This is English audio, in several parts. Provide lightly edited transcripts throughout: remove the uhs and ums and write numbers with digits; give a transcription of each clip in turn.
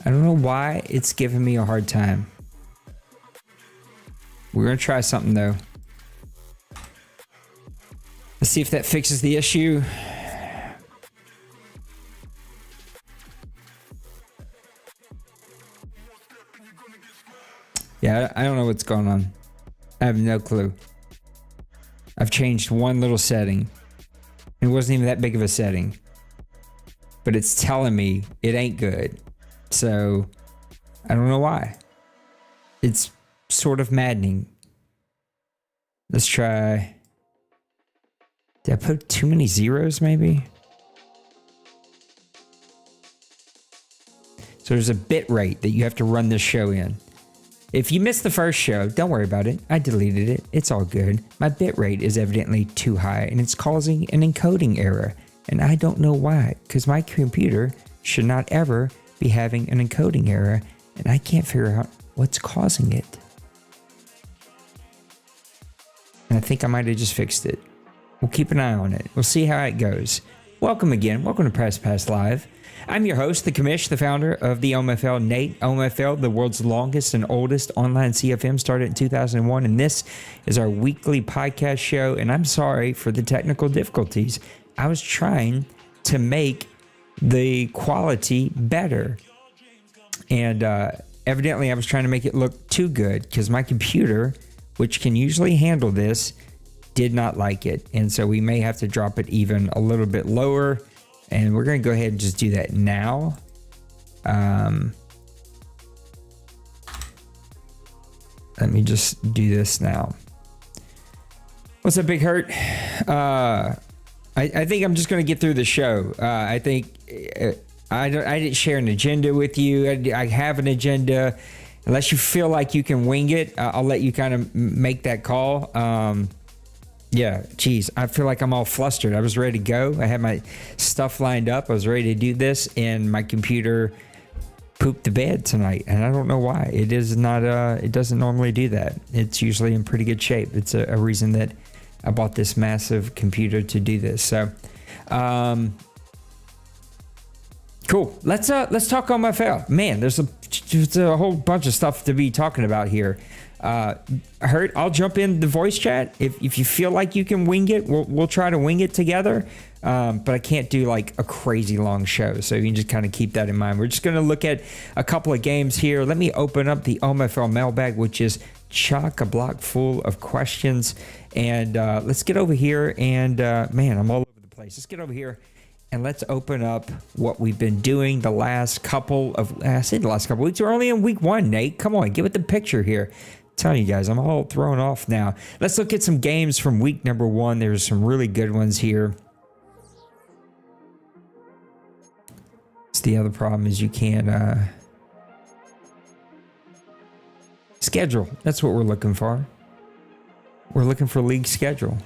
I don't know why it's giving me a hard time. We're going to try something though. Let's see if that fixes the issue. Yeah, I don't know what's going on. I have no clue. I've changed one little setting. It wasn't even that big of a setting. But it's telling me it ain't good. So, I don't know why. It's sort of maddening. Let's try. Did I put too many zeros, maybe? So there's a bit rate that you have to run this show in. If you missed the first show, don't worry about it. I deleted it. It's all good. My bit rate is evidently too high, and it's causing an encoding error. And I don't know why, because my computer should not ever be having an encoding error, and I can't figure out what's causing it. And I think I might have just fixed it. We'll keep an eye on it. We'll see how it goes. Welcome again. Welcome to Press Pass Live. I'm your host, the commish, the founder of the OMFL, Nate. OMFL, the world's longest and oldest online CFM, started in 2001, and this is our weekly podcast show, and I'm sorry for the technical difficulties. I was trying to make the quality better, and evidently I was trying to make it look too good because my computer, which can usually handle this, did not like it, and so we may have to drop it even a little bit lower. And we're going to go ahead and just do that now. Let me just do this now. What's up, Big Hurt? I think I'm just going to get through the show. I think I didn't share an agenda with you. I have an agenda. Unless you feel like you can wing it, I'll let you kind of make that call. Yeah, geez, I feel like I'm all flustered. I was ready to go. I had my stuff lined up. I was ready to do this, and my computer pooped the bed tonight, and I don't know why. It is not. It doesn't normally do that. It's usually in pretty good shape. It's a reason that I bought this massive computer to do this. So, cool. Let's talk OMFL. Man, there's a whole bunch of stuff to be talking about here. Hurt, I'll jump in the voice chat. If you feel like you can wing it, we'll try to wing it together. But I can't do like a crazy long show, so you can just kind of keep that in mind. We're just going to look at a couple of games here. Let me open up the OMFL mailbag, which is chock-a-block full of questions. And let's get over here. And man, I'm all over the place. Let's get over here and let's open up what we've been doing the last couple of. I said the last couple of weeks. We're only in week 1, Nate. Come on, give it the picture here. Telling you guys, I'm all thrown off now. Let's look at some games from week number 1. There's some really good ones here. So the other problem is you can't schedule. That's what we're looking for. We're looking for league schedule.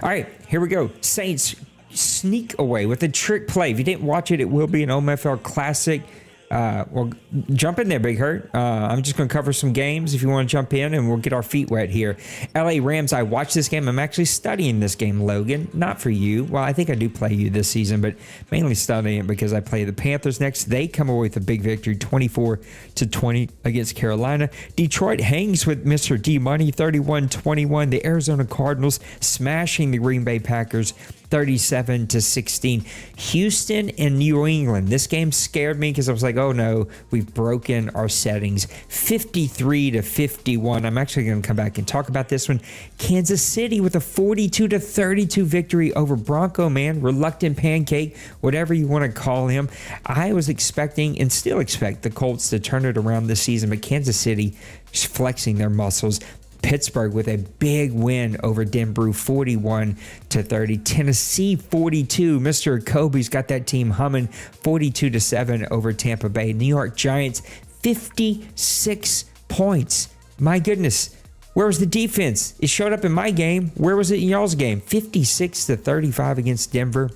All right, here we go. Saints sneak away with a trick play. If you didn't watch it, it will be an OMFL classic. Well, jump in there, Big Hurt. I'm just going to cover some games if you want to jump in, and we'll get our feet wet here. LA Rams, I watched this game. I'm actually studying this game, Logan. Not for you. Well, I think I do play you this season, but mainly studying it because I play the Panthers next. They come away with a big victory, 24-20 against Carolina. Detroit hangs with Mr. D Money, 31-21. The Arizona Cardinals smashing the Green Bay Packers, 37-16. Houston and New England. This game scared me because I was like, oh no, we've broken our settings. 53-51. I'm actually going to come back and talk about this one. Kansas City with a 42-32 victory over Bronco Man, reluctant pancake, whatever you want to call him. I was expecting and still expect the Colts to turn it around this season, but Kansas City is flexing their muscles. Pittsburgh with a big win over Denver, 41-30. Tennessee 42. Mr. Kobe's got that team humming, 42-7 over Tampa Bay. New York Giants 56 points. My goodness, where was the defense? It showed up in my game. Where was it in y'all's game? 56-35 against Denver.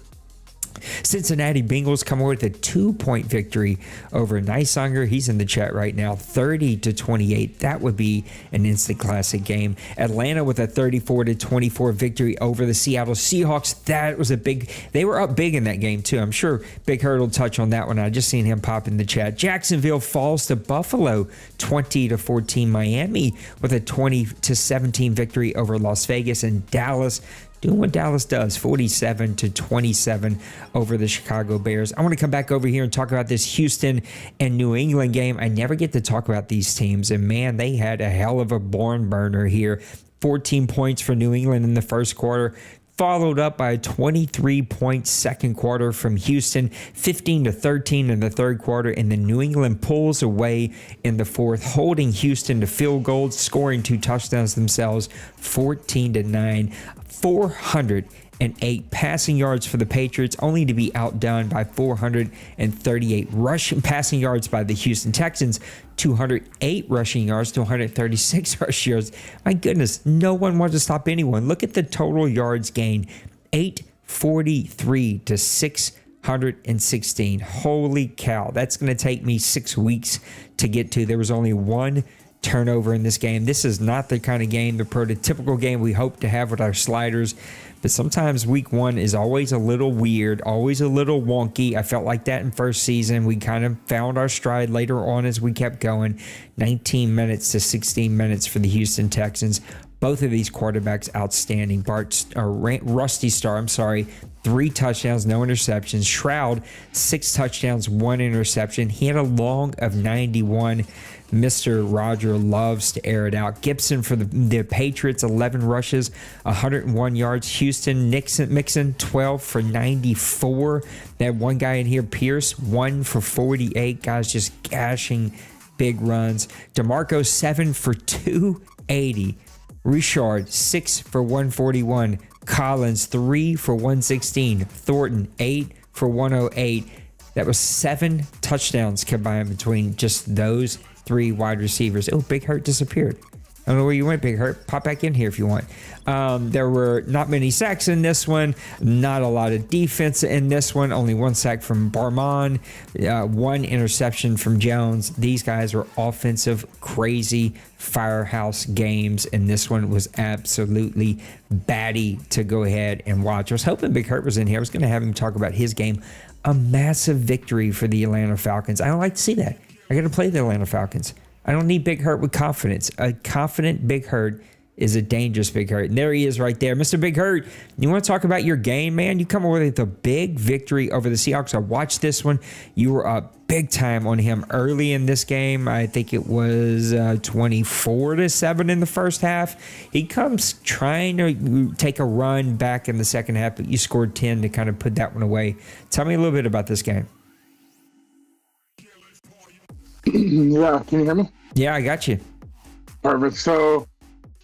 Cincinnati Bengals come away with a 2-point victory over Nysinger. He's in the chat right now, 30-28. That would be an instant classic game. Atlanta with a 34-24 victory over the Seattle Seahawks. That was they were up big in that game too. I'm sure Big Hurt will touch on that one. I just seen him pop in the chat. Jacksonville falls to Buffalo, 20-14. Miami with a 20-17 victory over Las Vegas, and Dallas doing what Dallas does, 47-27 over the Chicago Bears. I want to come back over here and talk about this Houston and New England game. I never get to talk about these teams, and man, they had a hell of a barn burner here. 14 points for New England in the first quarter, followed up by a 23-point second quarter from Houston, 15-13 in the third quarter, and then New England pulls away in the fourth, holding Houston to field goals, scoring 2 touchdowns themselves, 14-9, 408 passing yards for the Patriots, only to be outdone by 438 rushing passing yards by the Houston Texans, 208 rushing yards to 136 rushing yards. My goodness, no one wanted to stop anyone. Look at the total yards gain, 843 to 616. Holy cow, that's going to take me 6 weeks to get to. There was only one turnover in this game. This is not the kind of game, the prototypical game we hope to have with our sliders. But sometimes week one is always a little weird, always a little wonky. I felt like that in first season. We kind of found our stride later on as we kept going. 19 minutes to 16 minutes for the Houston Texans. Both of these quarterbacks outstanding. Rusty Starr, 3 touchdowns, no interceptions. Shroud, 6 touchdowns, 1 interception. He had a long of 91. Mr. Roger loves to air it out. Gibson for the Patriots, 11 rushes, 101 yards. Houston, Mixon, 12 for 94. They had one guy in here, Pierce, 1 for 48. Guys just gashing big runs. DeMarco, 7 for 280. Richard, 6 for 141. Collins, 3 for 116. Thornton, 8 for 108. That was 7 touchdowns combined between just those 3 wide receivers. Oh, Big Hurt disappeared. I don't know where you went, Big Hurt. Pop back in here if you want. There were not many sacks in this one. Not a lot of defense in this one. Only 1 sack from Barman. 1 interception from Jones. These guys were offensive, crazy firehouse games, and this one was absolutely batty to go ahead and watch. I was hoping Big Hurt was in here. I was going to have him talk about his game. A massive victory for the Atlanta Falcons. I don't like to see that. I got to play the Atlanta Falcons. I don't need Big Hurt with confidence. A confident Big Hurt is a dangerous Big Hurt. And there he is right there. Mr. Big Hurt, you want to talk about your game, man? You come away with a big victory over the Seahawks. I watched this one. You were up big time on him early in this game. I think it was 24-7 in the first half. He comes trying to take a run back in the second half, but you scored 10 to kind of put that one away. Tell me a little bit about this game. Yeah, can you hear me? Yeah, I got you. Perfect. So,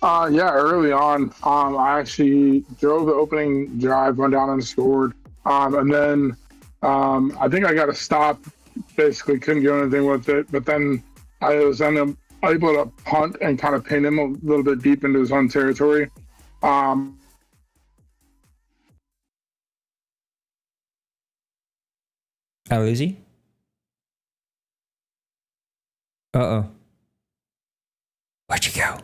early on, I actually drove the opening drive, went down and scored. And then I think I got a stop, basically couldn't do anything with it. But then I was able to punt and kind of pin him a little bit deep into his own territory. I lose you? Uh-oh. Where'd you go?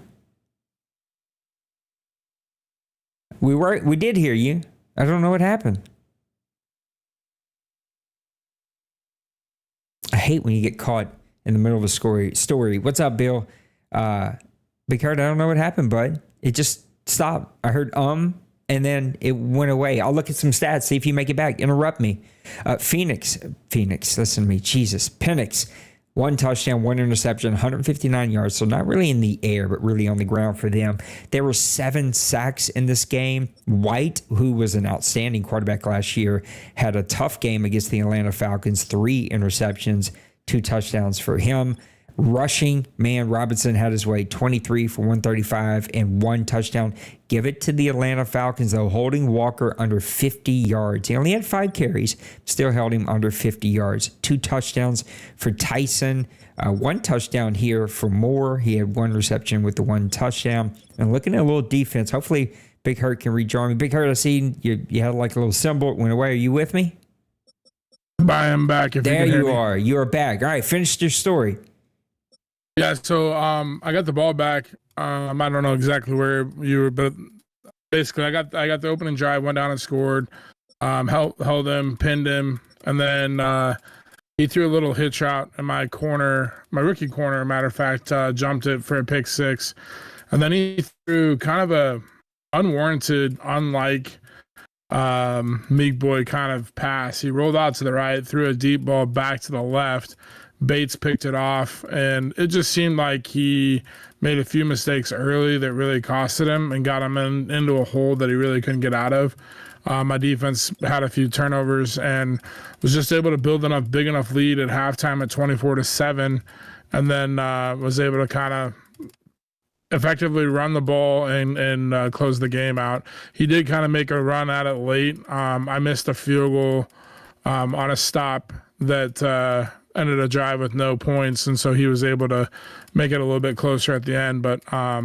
We did hear you. I don't know what happened. I hate when you get caught in the middle of a story. What's up, Bill? Big Hurt, I don't know what happened, bud. It just stopped. I heard and then it went away. I'll look at some stats, see if you make it back. Interrupt me. Phoenix, listen to me. Jesus. Penix, 1 touchdown, 1 interception, 159 yards. So not really in the air, but really on the ground for them. There were 7 sacks in this game. White, who was an outstanding quarterback last year, had a tough game against the Atlanta Falcons. 3 interceptions, 2 touchdowns for him. Rushing, man, Robinson had his way, 23 for 135 and 1 touchdown. Give it to the Atlanta Falcons, though, holding Walker under 50 yards. He only had 5 carries, still held him under 50 yards. 2 touchdowns for Tyson, 1 touchdown here for Moore. He had 1 reception with the 1 touchdown. And looking at a little defense, hopefully Big Hurt can rejoin me. Big Hurt, I see you had like a little symbol. It went away. Are you with me? I am back. If There you can hear you me. are. You are back. All right, finish your story. Yeah. So I got the ball back. I don't know exactly where you were, but basically, I got the opening drive, went down and scored. Held him, pinned him, and then he threw a little hitch out in my corner, my rookie corner. Matter of fact, jumped it for a pick six, and then he threw kind of a unwarranted, unlike Meek Boy kind of pass. He rolled out to the right, threw a deep ball back to the left. Bates picked it off, and it just seemed like he made a few mistakes early that really costed him and got him into a hole that he really couldn't get out of. My defense had a few turnovers and was just able to build enough big enough lead at halftime at 24-7, and then was able to kind of effectively run the ball and close the game out. He did kind of make a run at it late. I missed a field goal on a stop that ended a drive with no points, and so he was able to make it a little bit closer at the end. But yeah,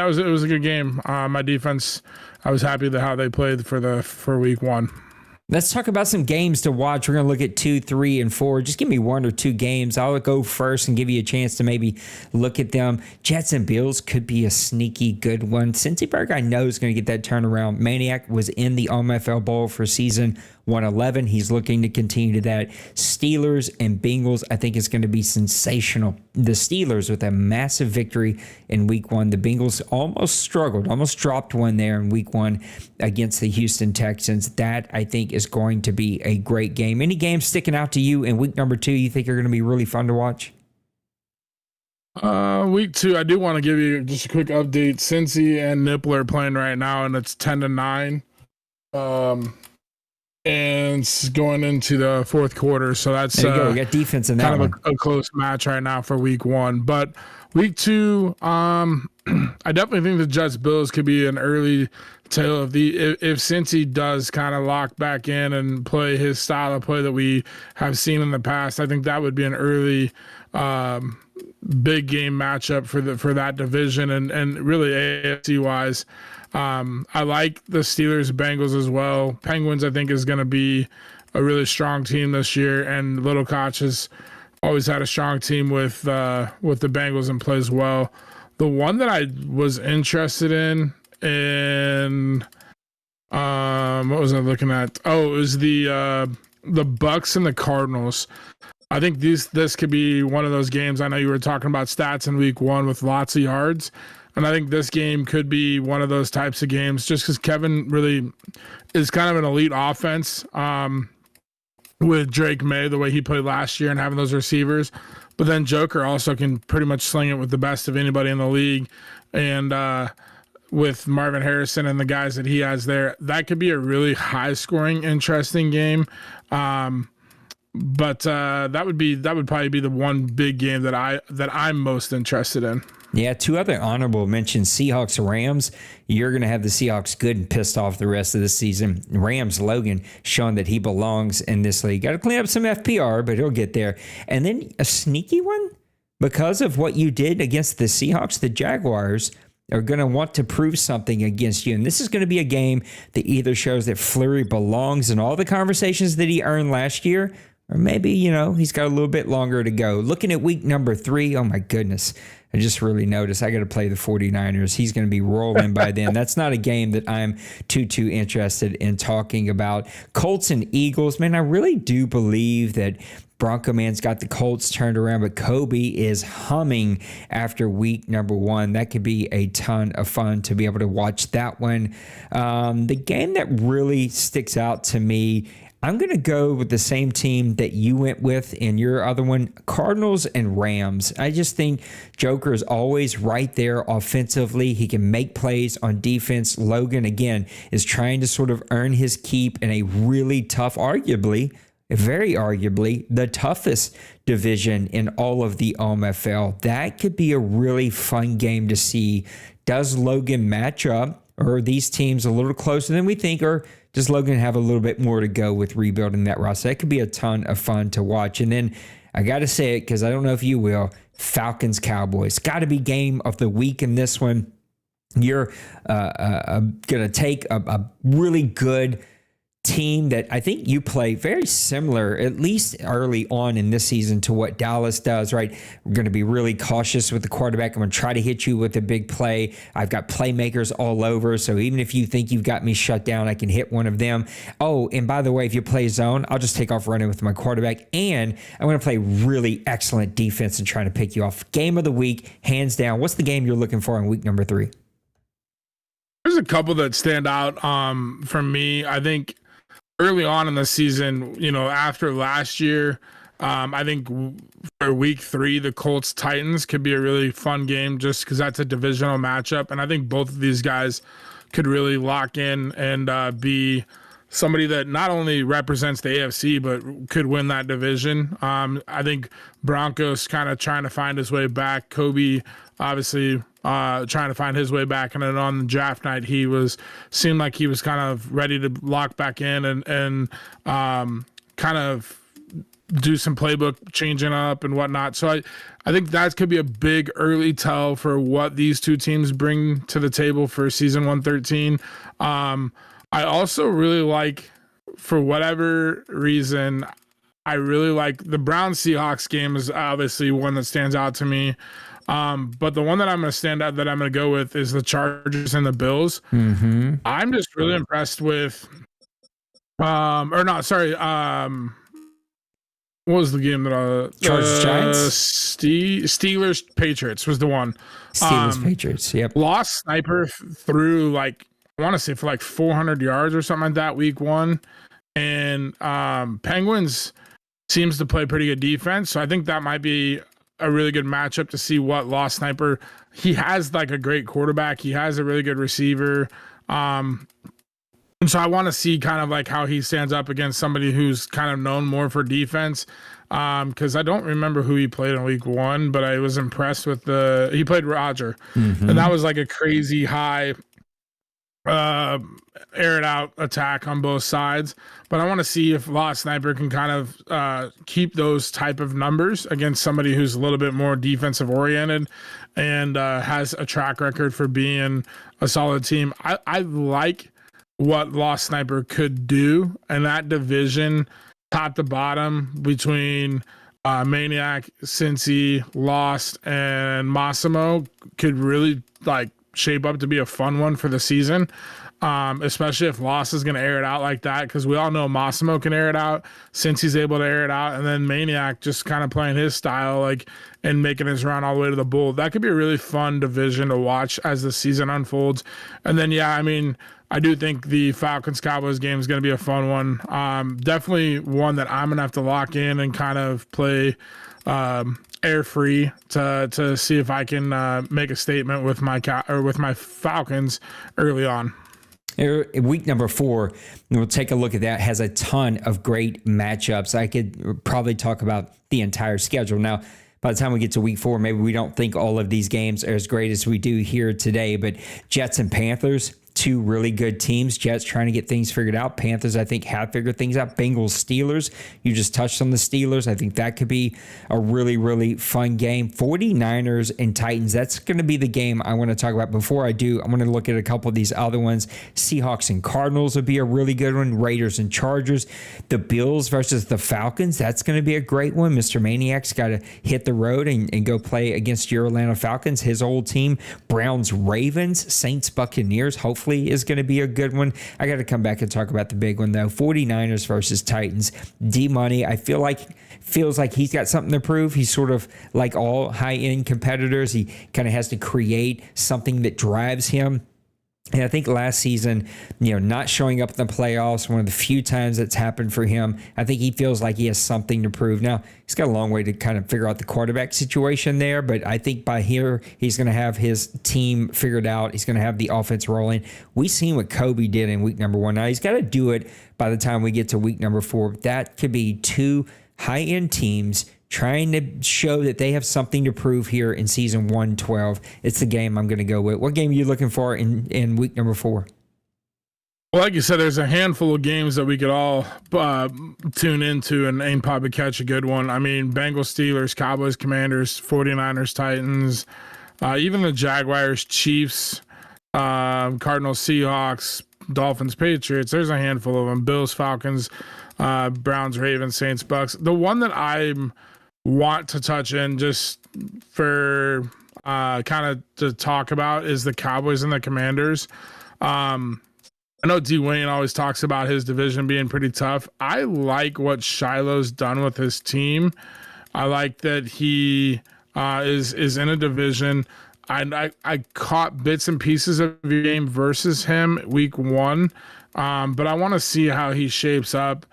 it was a good game. My defense, I was happy with how they played for week one. Let's talk about some games to watch. We're going to look at 2, 3, and 4. Just give me 1 or 2 games. I'll go first and give you a chance to maybe look at them. Jets and Bills could be a sneaky good one. Cincyberg, I know, is going to get that turnaround. Maniac was in the OMFL Bowl for season 111. He's looking to continue to that. Steelers and Bengals, I think, is going to be sensational. The Steelers with a massive victory in week 1. The Bengals almost struggled, almost dropped one there in week 1 against the Houston Texans. That, I think, is going to be a great game. Any games sticking out to you in week number 2 you think are going to be really fun to watch? Week 2, I do want to give you just a quick update. Cincy and Nipple are playing right now, and it's 10-9. And it's going into the fourth quarter, so that's there you go. We got defense in that kind one. of a close match right now for week 1. But week 2, I definitely think the Jets Bills could be an early tale of the if Cincy does kind of lock back in and play his style of play that we have seen in the past. I think that would be an early big game matchup for that division and really AFC wise. I like the Steelers Bengals as well. Penguins, I think, is going to be a really strong team this year, and Little Koch has always had a strong team with the Bengals and plays well. The one that I was interested in what was I looking at? Oh, it was the Bucks and the Cardinals. I think this could be one of those games. I know you were talking about stats in week 1 with lots of yards. And I think this game could be one of those types of games just because Kevin really is kind of an elite offense with Drake May, the way he played last year and having those receivers. But then Joker also can pretty much sling it with the best of anybody in the league. And with Marvin Harrison and the guys that he has there, that could be a really high-scoring, interesting game. But that would probably be the one big game that I'm most interested in. Yeah, 2 other honorable mentions, Seahawks, Rams. You're going to have the Seahawks good and pissed off the rest of the season. Rams, Logan, showing that he belongs in this league. Got to clean up some FPR, but he'll get there. And then a sneaky one, because of what you did against the Seahawks, the Jaguars are going to want to prove something against you. And this is going to be a game that either shows that Fleury belongs in all the conversations that he earned last year, or maybe, he's got a little bit longer to go. Looking at week number 3, oh my goodness. I just really noticed I got to play the 49ers. He's going to be rolling by then. That's not a game that I'm too interested in talking about. Colts and Eagles, man, I really do believe that Bronco Man's got the Colts turned around, but Kobe is humming after week number 1. That could be a ton of fun to be able to watch that one. The game that really sticks out to me, I'm going to go with the same team that you went with in your other one, Cardinals and Rams. I just think Joker is always right there offensively. He can make plays on defense. Logan, again, is trying to sort of earn his keep in a really tough, very arguably, the toughest division in all of the OMFL. That could be a really fun game to see. Does Logan match up, or are these teams a little closer than we think, or does Logan have a little bit more to go with rebuilding that roster? That could be a ton of fun to watch. And then I got to say it because I don't know if you will, Falcons Cowboys. Got to be game of the week in this one. You're going to take a really good team that I think you play very similar, at least early on in this season, to what Dallas does, right? We're going to be really cautious with the quarterback. I'm going to try to hit you with a big play. I've got playmakers all over. So even if you think you've got me shut down, I can hit one of them. Oh, and by the way, if you play zone, I'll just take off running with my quarterback. And I'm going to play really excellent defense and trying to pick you off. Game of the week, hands down. What's the game you're looking for in week number 3? There's a couple that stand out for me. I think early on in the season, after last year, I think for week 3, the Colts Titans could be a really fun game just because that's a divisional matchup. And I think both of these guys could really lock in and be somebody that not only represents the AFC, but could win that division. I think Broncos kind of trying to find his way back. Kobe, obviously, trying to find his way back. And then on the draft night, seemed like he was kind of ready to lock back in and kind of do some playbook changing up and whatnot. So I think that could be a big early tell for what these two teams bring to the table for season 113. I also really like, for whatever reason, I really like the Browns-Seahawks game is obviously one that stands out to me. But the one that I'm going to go with is the Chargers and the Bills. Mm-hmm. I'm just really impressed with, what was the game that Chargers Giants? Steelers Patriots was the one. Steelers Patriots. Yep. Lost Sniper threw I want to say for 400 yards or something like that week 1. And Penguins seems to play pretty good defense. So I think that might be a really good matchup to see what Lost Sniper. He has a great quarterback. He has a really good receiver. And so I want to see kind of how he stands up against somebody who's kind of known more for defense. Because I don't remember who he played in week 1, but I was impressed with he played Roger. Mm-hmm. And that was a crazy high air it out attack on both sides. But I want to see if Lost Sniper can kind of keep those type of numbers against somebody who's a little bit more defensive oriented and has a track record for being a solid team. I like what Lost Sniper could do in that division, top to bottom, between Maniac, Cincy, Lost, and Massimo, could really shape up to be a fun one for the season, especially if Lost is going to air it out like that, because we all know Massimo can air it out since he's able to air it out, and then Maniac just kind of playing his style and making his run all the way to the bowl. That could be a really fun division to watch as the season unfolds. And then I do think the Falcons-Cowboys game is going to be a fun one. Definitely one that I'm going to have to lock in and kind of play air free to see if I can make a statement with my Falcons early on. Week number 4, we'll take a look at that. Has a ton of great matchups. I could probably talk about the entire schedule. Now, by the time we get to week 4, maybe we don't think all of these games are as great as we do here today, but Jets and Panthers, 2 really good teams. Jets trying to get things figured out. Panthers, I think, have figured things out. Bengals, Steelers. You just touched on the Steelers. I think that could be a really, really fun game. 49ers and Titans. That's going to be the game I want to talk about. Before I do, I'm going to look at a couple of these other ones. Seahawks and Cardinals would be a really good one. Raiders and Chargers. The Bills versus the Falcons. That's going to be a great one. Mr. Maniac's got to hit the road and go play against your Atlanta Falcons, his old team. Browns, Ravens, Saints, Buccaneers. Hopefully is going to be a good one. I got to come back and talk about the big one, though. 49ers versus Titans. D-Money, feels like he's got something to prove. He's sort of like all high-end competitors. He kind of has to create something that drives him. And I think last season, not showing up in the playoffs, one of the few times that's happened for him, I think he feels like he has something to prove. Now, he's got a long way to kind of figure out the quarterback situation there, but I think by here, he's going to have his team figured out. He's going to have the offense rolling. We've seen what Kobe did in week number 1. Now, he's got to do it by the time we get to week number 4. That could be 2 high-end teams trying to show that they have something to prove here in season 112. It's the game I'm going to go with. What game are you looking for in week number 4? Well, like you said, there's a handful of games that we could all tune into and probably catch a good one. I mean, Bengals, Steelers, Cowboys, Commanders, 49ers, Titans, even the Jaguars, Chiefs, Cardinals, Seahawks, Dolphins, Patriots. There's a handful of them. Bills, Falcons, Browns, Ravens, Saints, Bucks. The one that I want to touch in just for kind of to talk about is the Cowboys and the Commanders. I know Dwayne always talks about his division being pretty tough. I like what Shiloh's done with his team. I like that he is in a division. I caught bits and pieces of your game versus him week 1, but I want to see how he shapes up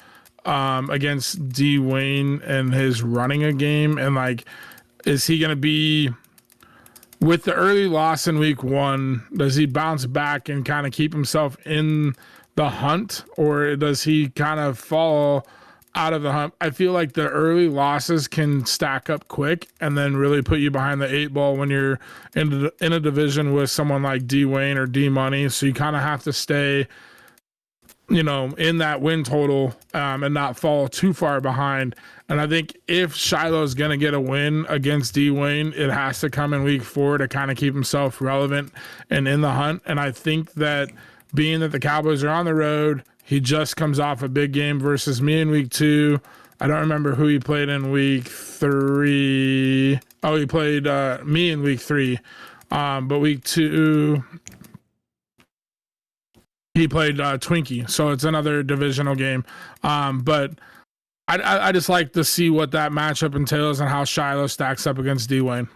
against Dwayne and his running a game. And like, is he going to be, with the early loss in week 1, does he bounce back and kind of keep himself in the hunt, or does he kind of fall out of the hunt? I feel like the early losses can stack up quick and then really put you behind the 8 ball when you're in a division with someone like Dwayne or D Money. So you kind of have to stay, in that win total and not fall too far behind. And I think if Shiloh's going to get a win against Dwayne, it has to come in week 4 to kind of keep himself relevant and in the hunt. And I think that being that the Cowboys are on the road, he just comes off a big game versus me in week 2. I don't remember who he played in week 3. Oh, he played me in week 3. But week 2, he played Twinkie. So it's another divisional game. But I just like to see what that matchup entails and how Shiloh stacks up against Dwayne.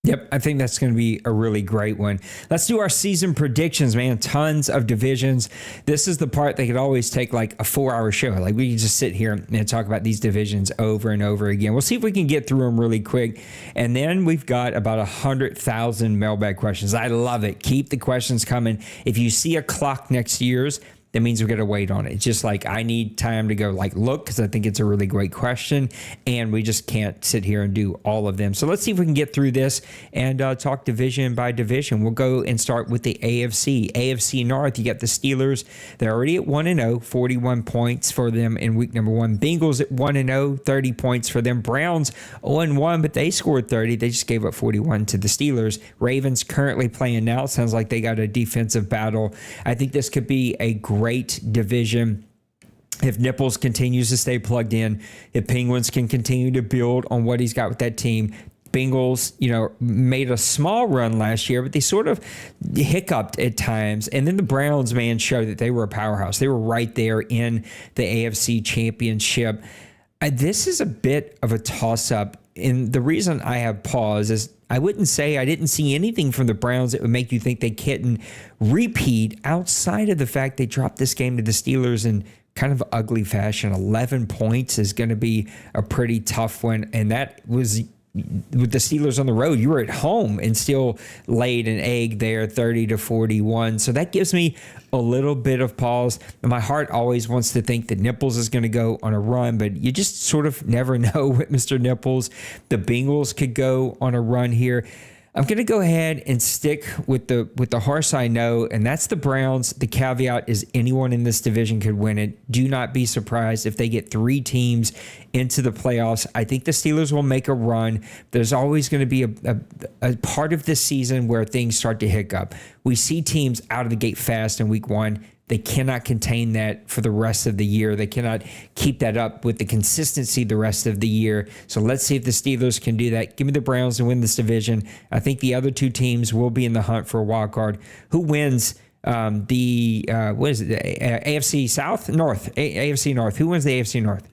Yep, I think that's going to be a really great one. Let's do our season predictions, man. Tons of divisions. This is the part that could always take like a 4-hour show. Like we can just sit here and talk about these divisions over and over again. We'll see if we can get through them really quick. And then we've got about 100,000 mailbag questions. I love it. Keep the questions coming. If you see a clock next to yours, that means we're going to wait on it. It's just like I need time to go look, because I think it's a really great question, and we just can't sit here and do all of them. So let's see if we can get through this and talk division by division. We'll go and start with the AFC. AFC North, you got the Steelers. They're already at 1-0, 41 points for them in week number 1. Bengals at 1-0, 30 points for them. Browns 0-1, but they scored 30. They just gave up 41 to the Steelers. Ravens currently playing now. Sounds like they got a defensive battle. I think this could be a great division if Nipples continues to stay plugged in, if Penguins can continue to build on what he's got with that team. Bengals, made a small run last year, but they sort of hiccuped at times. And then the Browns, man, showed that they were a powerhouse. They were right there in the AFC Championship. This is a bit of a toss-up. And the reason I have pause is I wouldn't say I didn't see anything from the Browns that would make you think they couldn't repeat, outside of the fact they dropped this game to the Steelers in kind of ugly fashion. 11 points is going to be a pretty tough one. And that was with the Steelers on the road. You were at home and still laid an egg there, 30-41. So that gives me a little bit of pause. And my heart always wants to think that Nipples is going to go on a run, but you just sort of never know with Mr. Nipples. The Bengals could go on a run here. I'm going to go ahead and stick with the horse I know, and that's the Browns. The caveat is anyone in this division could win it. Do not be surprised if they get 3 teams into the playoffs. I think the Steelers will make a run. There's always going to be a part of this season where things start to hiccup. We see teams out of the gate fast in week 1. They cannot contain that for the rest of the year. They cannot keep that up with the consistency the rest of the year. So let's see if the Steelers can do that. Give me the Browns to win this division. I think the other 2 teams will be in the hunt for a wild card. Who wins the AFC South? North. AFC North. Who wins the AFC North?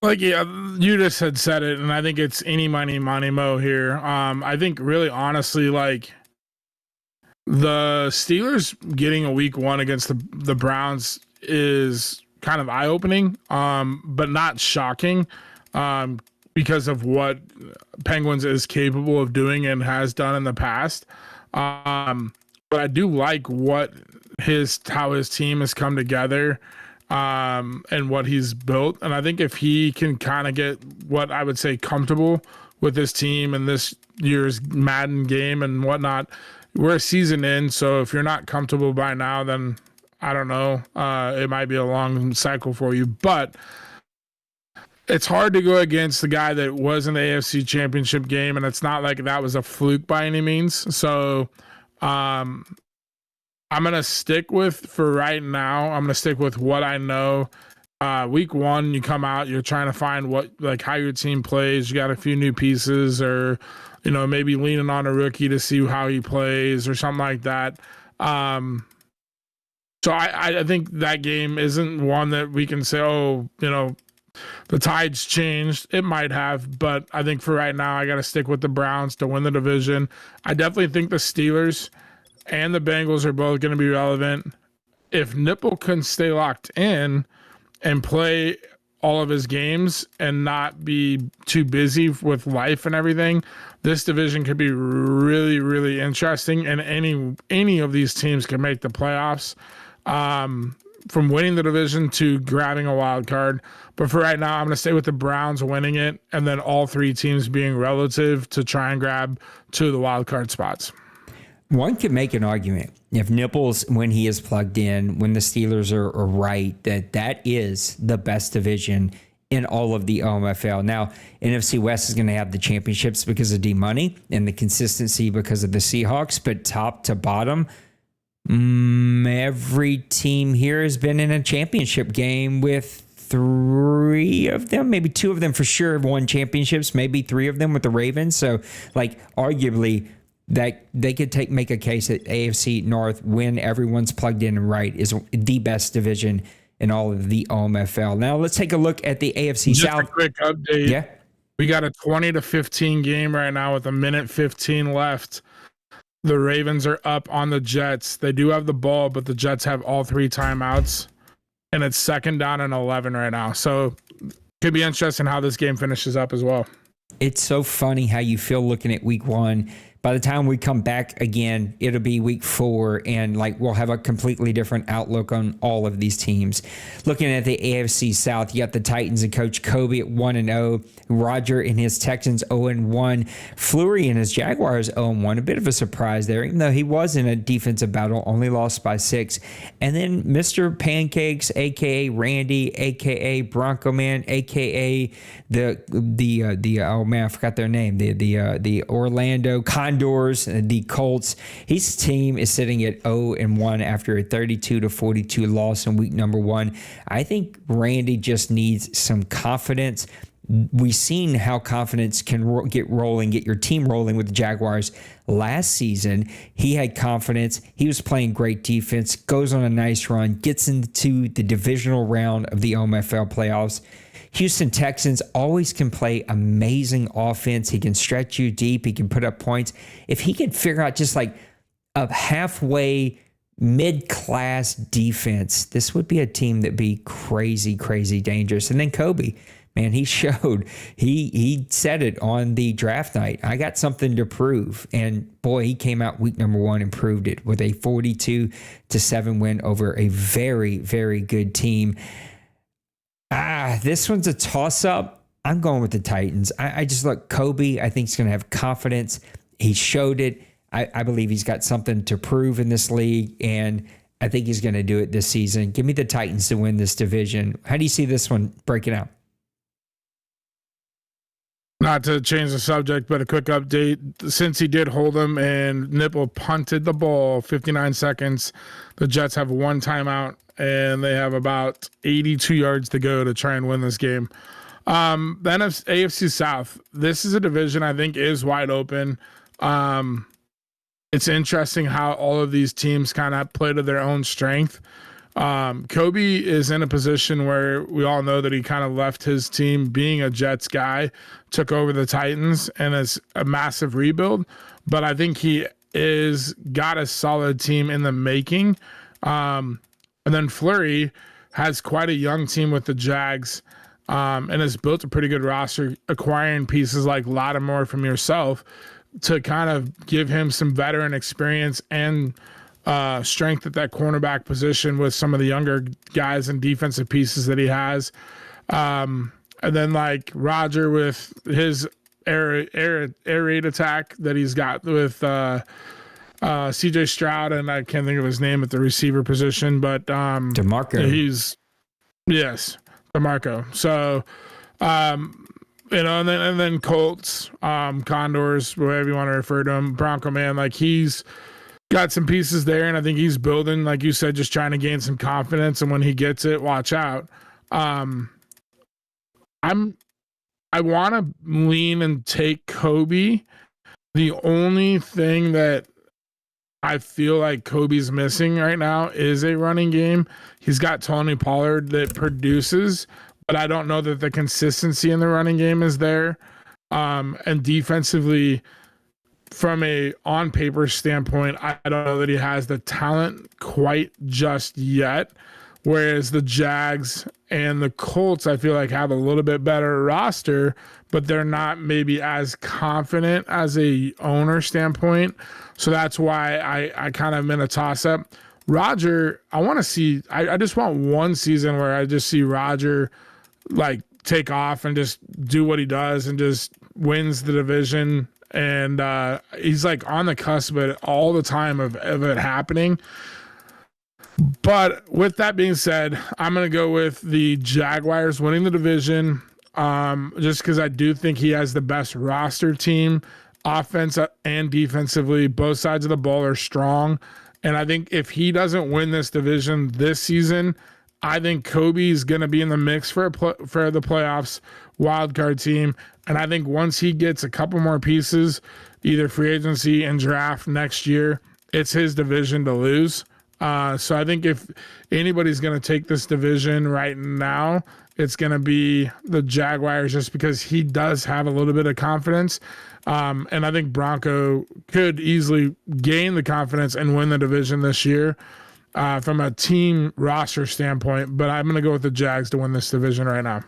You just had said it, and I think it's any money, mo here. I think really honestly, the Steelers getting a week 1 against the Browns is kind of eye-opening, but not shocking because of what Penguins is capable of doing and has done in the past. But I do like how his team has come together and what he's built. And I think if he can kind of get what I would say comfortable with his team and this year's Madden game and whatnot, we're a season in, so if you're not comfortable by now, then I don't know. It might be a long cycle for you, but it's hard to go against the guy that was in the AFC Championship game, and it's not like that was a fluke by any means. So I'm going to stick with, for right now, I'm going to stick with what I know. Week 1, you come out, you're trying to find how your team plays. You got a few new pieces, or, maybe leaning on a rookie to see how he plays or something like that. So I think that game isn't one that we can say, the tide's changed. It might have, but I think for right now, I got to stick with the Browns to win the division. I definitely think the Steelers and the Bengals are both going to be relevant. If Nipple can stay locked in and play all of his games and not be too busy with life and everything, this division could be really, really interesting. And any of these teams can make the playoffs, from winning the division to grabbing a wild card. But for right now, I'm going to stay with the Browns winning it, and then all 3 teams being relative to try and grab 2 of the wild card spots. One could make an argument, if Nipples, when he is plugged in, when the Steelers are right, that is the best division in all of the OMFL. Now, NFC West is going to have the championships because of D-Money and the consistency because of the Seahawks, but top to bottom, every team here has been in a championship game, with 3 of them, maybe 2 of them for sure have won championships, maybe 3 of them with the Ravens. So, arguably, that they could make a case that AFC North, when everyone's plugged in and right, is the best division in all of the OMFL. Now let's take a look at the AFC Just South. A quick update. Yeah. We got a 20-15 game right now with 1:15 left. The Ravens are up on the Jets. They do have the ball, but the Jets have all 3 timeouts, and it's 2nd down and 11 right now. So could be interesting how this game finishes up as well. It's so funny how you feel looking at week 1. By the time we come back again, it'll be week 4, and we'll have a completely different outlook on all of these teams. Looking at the AFC South, you got the Titans and Coach Kobe at 1-0, Roger and his Texans 0-1, Fleury and his Jaguars 0-1. A bit of a surprise there, even though he was in a defensive battle, only lost by 6. And then Mr. Pancakes, aka Randy, aka Bronco Man, aka oh man, I forgot their name, the Orlando Condors, the Colts. His team is sitting at 0-1 after a 32-42 loss in week number 1. I think Randy just needs some confidence. We've seen how confidence can get your team rolling with the Jaguars. Last season, he had confidence. He was playing great defense, goes on a nice run, gets into the divisional round of the OMFL playoffs. Houston Texans always can play amazing offense. He can stretch you deep. He can put up points. If he could figure out just a halfway mid-class defense, this would be a team that'd be crazy, crazy dangerous. And then Kobe, man, he showed, he said it on the draft night. I got something to prove. And boy, he came out week number 1 and proved it with a 42-7 win over a very, very good team. This one's a toss-up. I'm going with the Titans. I just look, Kobe, I think he's going to have confidence. He showed it. I believe he's got something to prove in this league, and I think he's going to do it this season. Give me the Titans to win this division. How do you see this one breaking out? Not to change the subject, but a quick update. Since he did hold him and Nipple punted the ball 59 seconds, the Jets have 1 timeout, and they have about 82 yards to go to try and win this game. Then AFC South. This is a division I think is wide open. It's interesting how all of these teams kind of play to their own strength. Kobe is in a position where we all know that he kind of left his team being a Jets guy, took over the Titans, and it's a massive rebuild. But I think he is got a solid team in the making. And then Fleury has quite a young team with the Jags, and has built a pretty good roster, acquiring pieces like Lattimore from yourself to kind of give him some veteran experience and strength at that cornerback position with some of the younger guys and defensive pieces that he has. And then Roger with his air raid attack that he's got with CJ Stroud, and I can't think of his name at the receiver position, but DeMarco. Yes, DeMarco. So, and then Colts, Condors, whatever you want to refer to him, Bronco Man, he's got some pieces there, and I think he's building, like you said, just trying to gain some confidence. And when he gets it, watch out. I want to lean and take Kobe. The only thing that I feel like Kobe's missing right now is a running game. He's got Tony Pollard that produces, but I don't know that the consistency in the running game is there. And defensively, from a on paper standpoint, I don't know that he has the talent quite just yet. Whereas the Jags and the Colts, I feel like, have a little bit better roster, but they're not maybe as confident as a owner standpoint. So that's why I kind of am in a toss up. Roger, I want to see, I just want one season where I just see Roger like take off and just do what he does and just wins the division. And he's like on the cusp of it all the time of it happening. But with that being said, I'm going to go with the Jaguars winning the division, just because I do think he has the best roster team, offense and defensively. Both sides of the ball are strong. And I think if he doesn't win this division this season, I think Kobe's going to be in the mix for the playoffs wildcard team. And I think once he gets a couple more pieces, either free agency and draft next year, it's his division to lose. So I think if anybody's going to take this division right now, it's going to be the Jaguars, just because he does have a little bit of confidence. And I think Bronco could easily gain the confidence and win the division this year from a team roster standpoint. But I'm going to go with the Jags to win this division right now.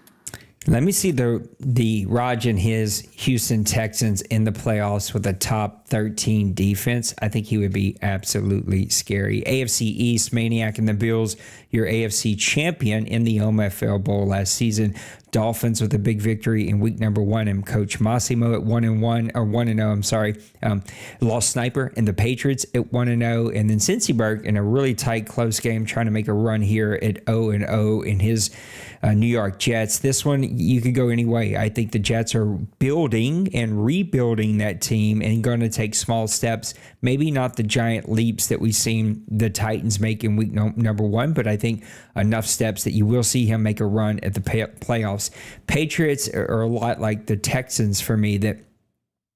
Let me see the Raj and his Houston Texans in the playoffs with a top 13 defense. I think he would be absolutely scary. AFC East, Maniac and the Bills, your AFC champion in the OMFL Bowl last season. Dolphins with a big victory in week number 1, and Coach Massimo at 1-1 or 1-0. I'm sorry, lost Sniper and the Patriots at 1-0, and then Cincyberg in a really tight, close game, trying to make a run here at 0-0 in his New York Jets. This one you could go any way. I think the Jets are building and rebuilding that team and going to take small steps. Maybe not the giant leaps that we've seen the Titans make in week number 1, but I think enough steps that you will see him make a run at the playoffs. Patriots are a lot like the Texans for me, that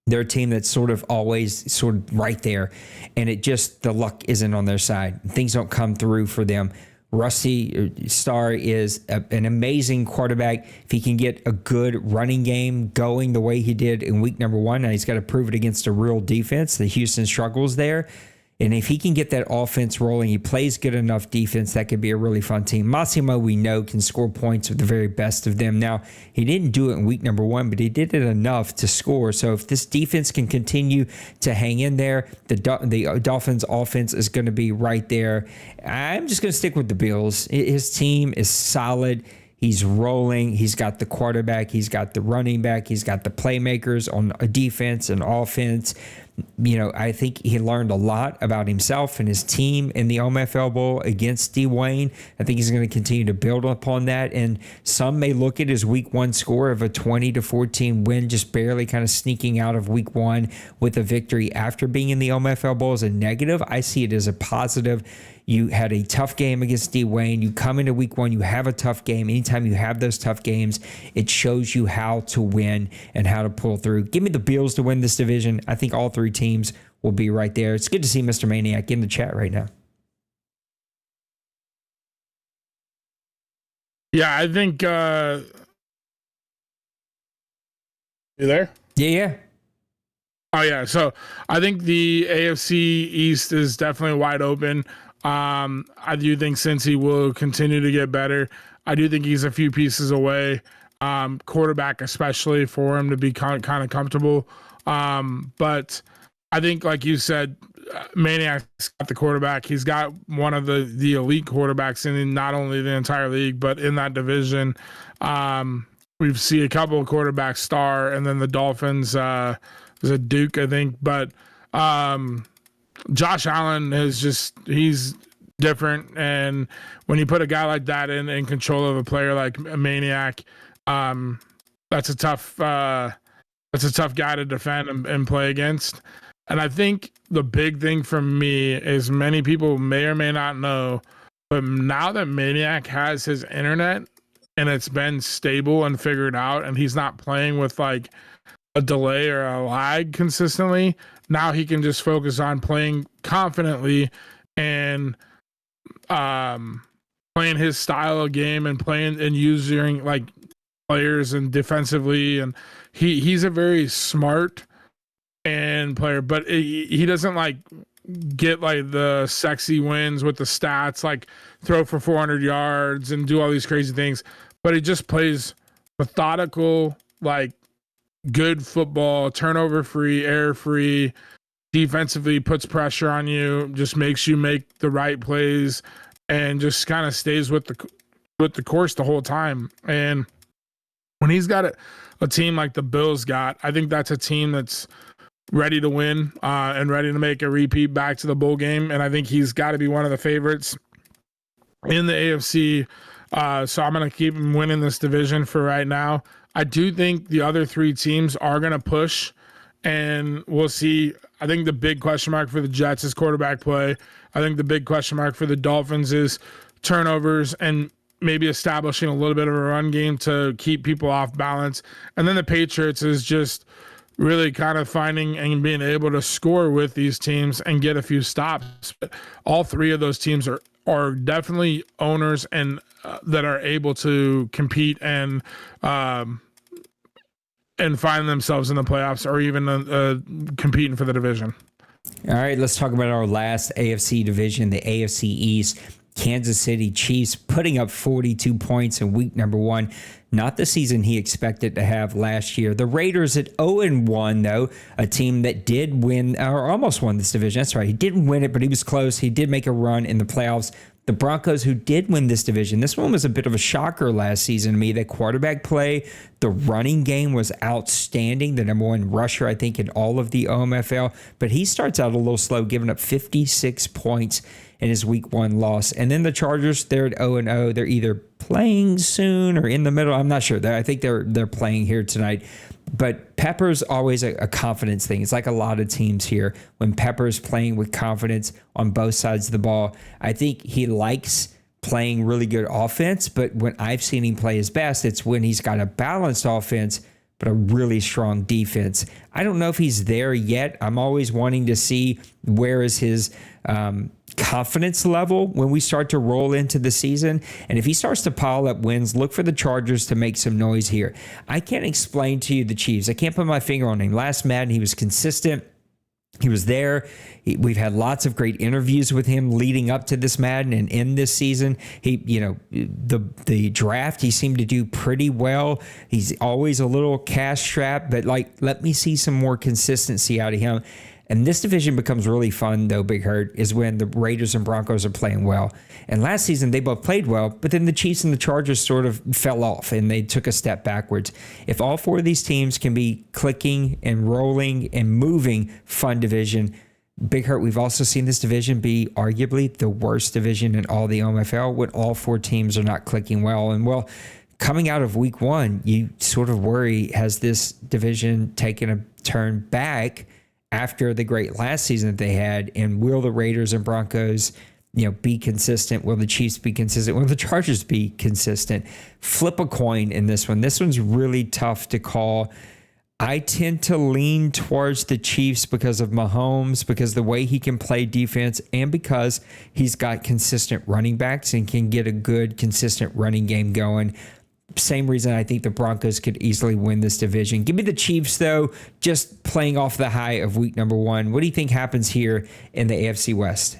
they're a team that's sort of always sort of right there, and it just, the luck isn't on their side. Things don't come through for them. Rusty Starr is an amazing quarterback. If he can get a good running game going the way he did in week number 1, and he's got to prove it against a real defense. The Houston struggles there. And if he can get that offense rolling, he plays good enough defense, that could be a really fun team. Massimo, we know, can score points with the very best of them. Now, he didn't do it in week number 1, but he did it enough to score. So if this defense can continue to hang in there, the Dolphins offense is going to be right there. I'm just going to stick with the Bills. His team is solid. He's rolling. He's got the quarterback. He's got the running back. He's got the playmakers on a defense and offense. You know, I think he learned a lot about himself and his team in the OMFL Bowl against Dwayne. I think he's going to continue to build upon that. And some may look at his week 1 score of a 20-14 win, just barely kind of sneaking out of week 1 with a victory after being in the OMFL Bowl, as a negative. I see it as a positive. You had a tough game against Dwayne. You come into week 1, you have a tough game. Anytime you have those tough games, it shows you how to win and how to pull through. Give me the Bills to win this division. I think all 3 teams will be right there. It's good to see Mr. Maniac in the chat right now. Yeah, I think you there? Yeah. Oh, yeah. So I think the AFC East is definitely wide open. I do think Cincy will continue to get better. I do think he's a few pieces away, quarterback especially, for him to be kind of comfortable. But I think, like you said, Maniac's got the quarterback. He's got one of the elite quarterbacks in not only the entire league, but in that division. We've seen a couple of quarterbacks star, and then the Dolphins, there's a Duke, I think. But Josh Allen he's different. And when you put a guy like that in control of a player like a Maniac, that's a tough guy to defend and play against. And I think the big thing for me is many people may or may not know, but now that Maniac has his internet and it's been stable and figured out, and he's not playing with like a delay or a lag consistently, now he can just focus on playing confidently and playing his style of game and playing and using like players and defensively. And he's a very smart and player, but he doesn't like get like the sexy wins with the stats, like throw for 400 yards and do all these crazy things, but he just plays methodical, like good football, turnover free, error free, defensively puts pressure on you, just makes you make the right plays, and just kind of stays with the course the whole time. And when he's got a team like the Bills got, I think that's a team that's ready to win and ready to make a repeat back to the bowl game. And I think he's got to be one of the favorites in the AFC. So I'm going to keep him winning this division for right now. I do think the other three teams are going to push, and we'll see. I think the big question mark for the Jets is quarterback play. I think the big question mark for the Dolphins is turnovers and maybe establishing a little bit of a run game to keep people off balance. And then the Patriots is just really kind of finding and being able to score with these teams and get a few stops. But all three of those teams are definitely owners and that are able to compete and find themselves in the playoffs or even competing for the division. All right, let's talk about our last AFC division, the AFC East. Kansas City Chiefs putting up 42 points in week number 1. Not the season he expected to have last year. The Raiders at 0-1, though, a team that did win, or almost won this division. That's right. He didn't win it, but he was close. He did make a run in the playoffs. The Broncos, who did win this division, this one was a bit of a shocker last season to me. The quarterback play, the running game was outstanding. The number one rusher, I think, in all of the OMFL. But he starts out a little slow, giving up 56 points in his week 1 loss. And then the Chargers, they're at 0-0. They're either playing soon or in the middle. I'm not sure. I think they're playing here tonight. But Pepper's always a confidence thing. It's like a lot of teams here. When Pepper's playing with confidence on both sides of the ball, I think he likes playing really good offense. But when I've seen him play his best, it's when he's got a balanced offense but a really strong defense. I don't know if he's there yet. I'm always wanting to see where is his confidence level when we start to roll into the season. And if he starts to pile up wins, look for the Chargers to make some noise here. I can't explain to you the Chiefs. I can't put my finger on him. Last Madden, he was consistent. He was there. We've had lots of great interviews with him leading up to this Madden and in this season. The draft, he seemed to do pretty well. He's always a little cash strapped, but let me see some more consistency out of him. And this division becomes really fun, though, Big Hurt, is when the Raiders and Broncos are playing well. And last season, they both played well, but then the Chiefs and the Chargers sort of fell off, and they took a step backwards. If all four of these teams can be clicking and rolling and moving, fun division. Big Hurt, we've also seen this division be arguably the worst division in all the OMFL when all four teams are not clicking well. And, well, coming out of week 1, you sort of worry, has this division taken a turn back after the great last season that they had? And will the Raiders and Broncos, be consistent? Will the Chiefs be consistent? Will the Chargers be consistent? Flip a coin in this one. This one's really tough to call. I tend to lean towards the Chiefs because of Mahomes, because the way he can play defense, and because he's got consistent running backs and can get a good, consistent running game going. Same reason I think the Broncos could easily win this division. Give me the Chiefs, though, just playing off the high of week number 1. What do you think happens here in the AFC West?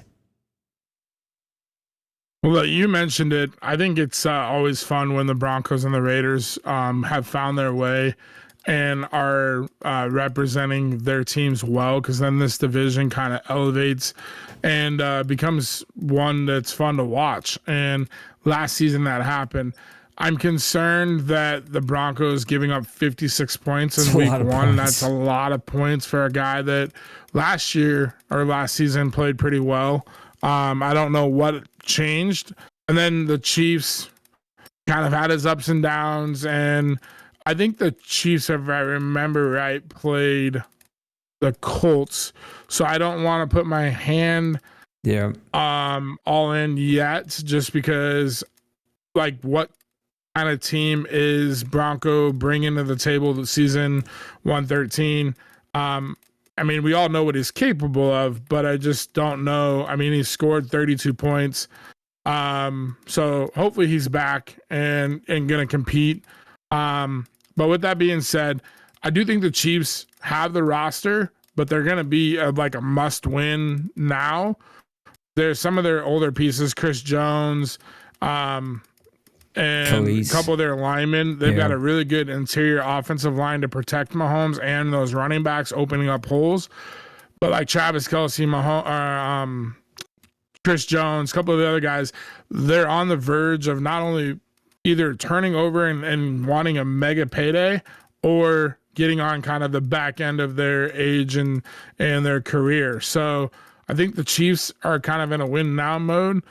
Well, you mentioned it. I think it's always fun when the Broncos and the Raiders have found their way and are representing their teams well, because then this division kind of elevates and becomes one that's fun to watch. And last season that happened. I'm concerned that the Broncos giving up 56 points in week 1, and that's a lot of points for a guy that last season played pretty well. I don't know what changed. And then the Chiefs kind of had his ups and downs, and I think the Chiefs, if I remember right, played the Colts. So I don't want to put my hand all in yet, just because like what kind of team is Bronco bringing to the table the season 113. I mean, we all know what he's capable of, but I just don't know. I mean, he scored 32 points. So hopefully he's back and going to compete. But with that being said, I do think the Chiefs have the roster, but they're going to be like a must win now. There's some of their older pieces, Chris Jones, and Khalees. a couple of their linemen. They've got a really good interior offensive line to protect Mahomes and those running backs opening up holes. But like Travis Kelce, Chris Jones, a couple of the other guys, they're on the verge of not only either turning over and wanting a mega payday or getting on kind of the back end of their age and their career. So I think the Chiefs are kind of in a win now mode.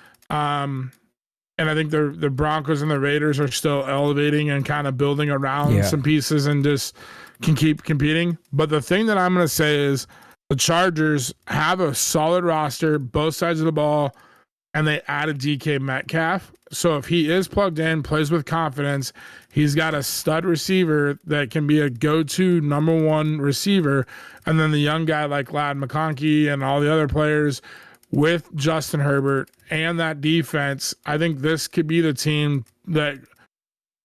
And I think the Broncos and the Raiders are still elevating and kind of building around some pieces and just can keep competing. But the thing that I'm going to say is the Chargers have a solid roster, both sides of the ball, and they added DK Metcalf. So if he is plugged in, plays with confidence, he's got a stud receiver that can be a go-to number one receiver. And then the young guy like Ladd McConkey and all the other players with Justin Herbert and that defense, I think this could be the team that,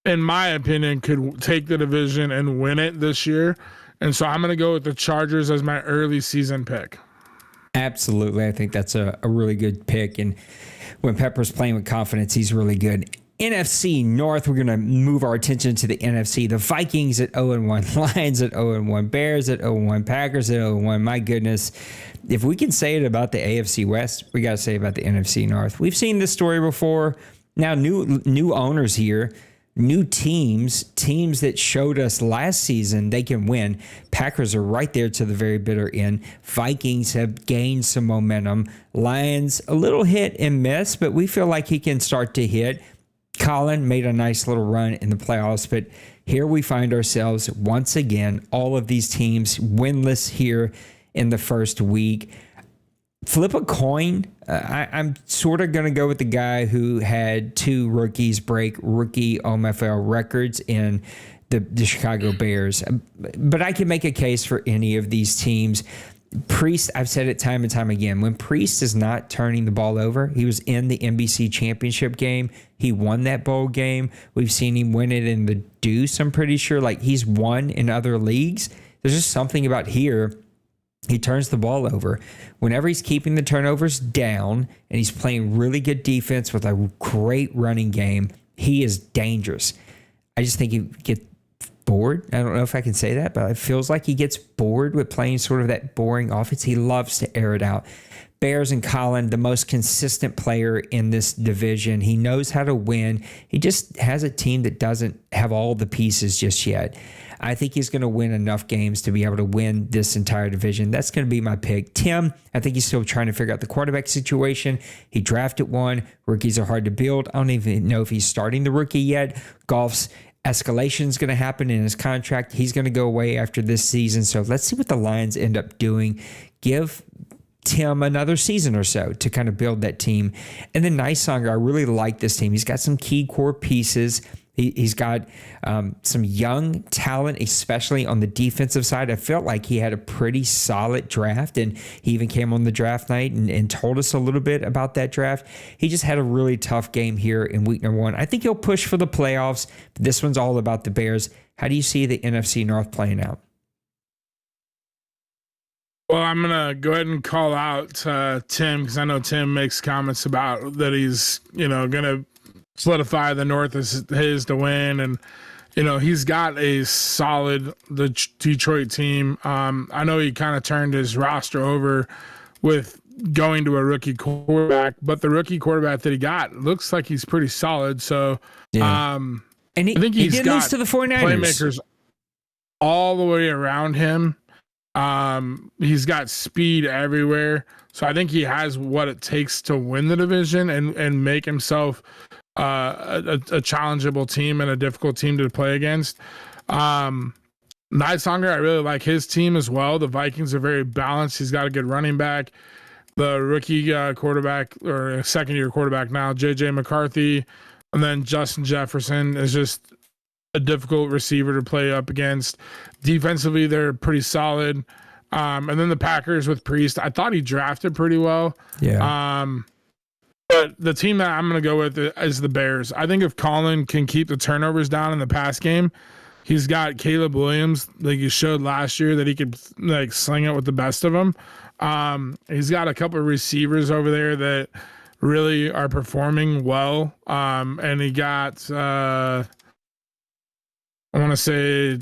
in my opinion, could take the division and win it this year. And so I'm going to go with the Chargers as my early season pick. Absolutely. I think that's a really good pick. And when Pepper's playing with confidence, he's really good. NFC North, we're going to move our attention to the NFC. The Vikings at 0-1, Lions at 0-1, Bears at 0-1, Packers at 0-1. My goodness. If we can say it about the AFC West, we got to say about the NFC North. We've seen this story before. Now, new owners here, new teams that showed us last season they can win. Packers are right there to the very bitter end. Vikings have gained some momentum. Lions, a little hit and miss, but we feel like he can start to hit. Colin made a nice little run in the playoffs, but here we find ourselves once again, all of these teams winless here in the first week. Flip a coin. I'm sort of going to go with the guy who had two rookies break rookie OMFL records in the Chicago Bears. But I can make a case for any of these teams. Priest, I've said it time and time again, when Priest is not turning the ball over, he was in the NBC championship game. He won that bowl game. We've seen him win it in the Deuce, I'm pretty sure. Like, he's won in other leagues. There's just something about here. He turns the ball over. Whenever he's keeping the turnovers down and he's playing really good defense with a great running game, he is dangerous. I just think he gets bored. I don't know if I can say that, but it feels like he gets bored with playing sort of that boring offense. He loves to air it out. Bears and Colin, the most consistent player in this division. He knows how to win. He just has a team that doesn't have all the pieces just yet. I think he's going to win enough games to be able to win this entire division. That's going to be my pick. Tim, I think he's still trying to figure out the quarterback situation. He drafted one. Rookies are hard to build. I don't even know if he's starting the rookie yet. Goff's escalation is going to happen in his contract. He's going to go away after this season. So let's see what the Lions end up doing. Give Tim another season or so to kind of build that team. And then Nysonger, I really like this team. He's got some key core pieces. He's got some young talent, especially on the defensive side. I felt like he had a pretty solid draft, and he even came on the draft night and told us a little bit about that draft. He just had a really tough game here in week number one. I think he'll push for the playoffs, but this one's all about the Bears. How do you see the NFC North playing out? Well, I'm going to go ahead and call out Tim, because I know Tim makes comments about that he's, going to solidify the North as his to win. And, he's got a solid Detroit team. I know he kind of turned his roster over with going to a rookie quarterback, but the rookie quarterback that he got looks like he's pretty solid. So, and I think he's did got lose to the 49ers. Playmakers all the way around him. He's got speed everywhere. So I think he has what it takes to win the division and make himself a challengeable team and a difficult team to play against. Nightonger, I really like his team as well. The Vikings are very balanced. He's got a good running back. The rookie quarterback, or second-year quarterback now, J.J. McCarthy, and then Justin Jefferson is just a difficult receiver to play up against. Defensively, they're pretty solid. And then the Packers with Priest, I thought he drafted pretty well. Yeah. But the team that I'm going to go with is the Bears. I think if Colin can keep the turnovers down in the pass game, he's got Caleb Williams, like he showed last year, that he could like sling it with the best of them. He's got a couple of receivers over there that really are performing well. And he got, I want to say,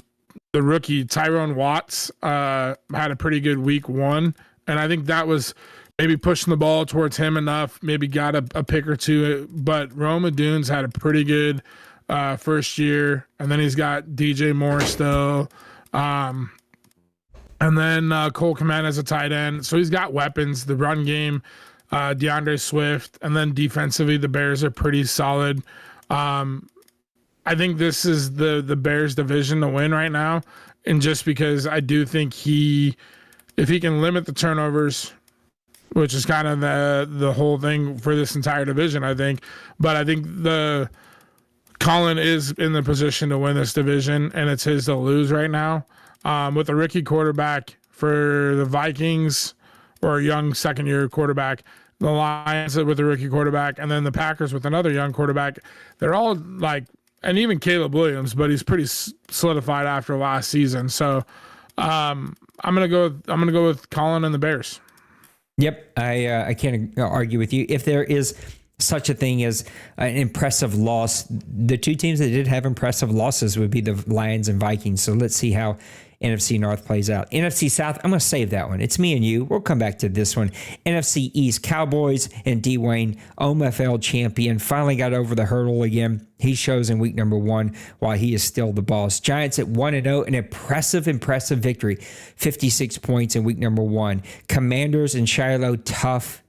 the rookie Tyrone Watts had a pretty good week 1. And I think that was maybe pushing the ball towards him enough, maybe got a pick or two. But Roma Dunes had a pretty good first year. And then he's got DJ Moore still. And then Cole Kmet as a tight end. So he's got weapons, the run game, DeAndre Swift. And then defensively, the Bears are pretty solid. I think this is the Bears division to win right now. And just because I do think if he can limit the turnovers, which is kind of the whole thing for this entire division, I think. But I think Colin is in the position to win this division, and it's his to lose right now. With a rookie quarterback for the Vikings, or a young second-year quarterback, the Lions with a rookie quarterback, and then the Packers with another young quarterback. They're all like, and even Caleb Williams, but he's pretty solidified after last season. So I'm gonna go with Colin and the Bears. Yep, I can't argue with you. If there is such a thing as an impressive loss, the two teams that did have impressive losses would be the Lions and Vikings. So let's see how NFC North plays out. NFC South, I'm going to save that one. It's me and you. We'll come back to this one. NFC East, Cowboys and Dwayne, OMFL champion, finally got over the hurdle again. He shows in week number 1 while he is still the boss. Giants at 1-0, an impressive victory. 56 points in week number 1. Commanders and Shiloh, tough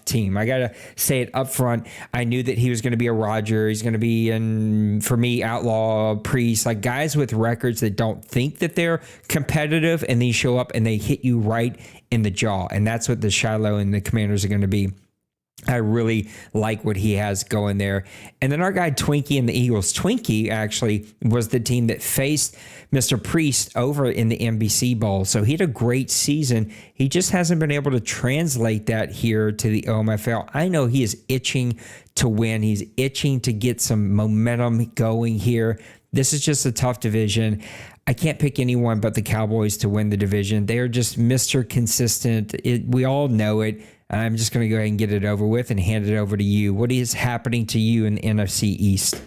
team. I got to say it up front. I knew that he was going to be a Roger. He's going to be, for me, Outlaw, Priest, like guys with records that don't think that they're competitive, and they show up and they hit you right in the jaw. And that's what the Shiloh and the Commanders are going to be. I really like what he has going there. And then our guy Twinkie and the Eagles. Twinkie actually was the team that faced Mr. Priest over in the NBC Bowl. So he had a great season. He just hasn't been able to translate that here to the OMFL. I know he is itching to win. He's itching to get some momentum going here. This is just a tough division. I can't pick anyone but the Cowboys to win the division. They are just Mr. Consistent. We all know it. I'm just going to go ahead and get it over with and hand it over to you. What is happening to you in the NFC East?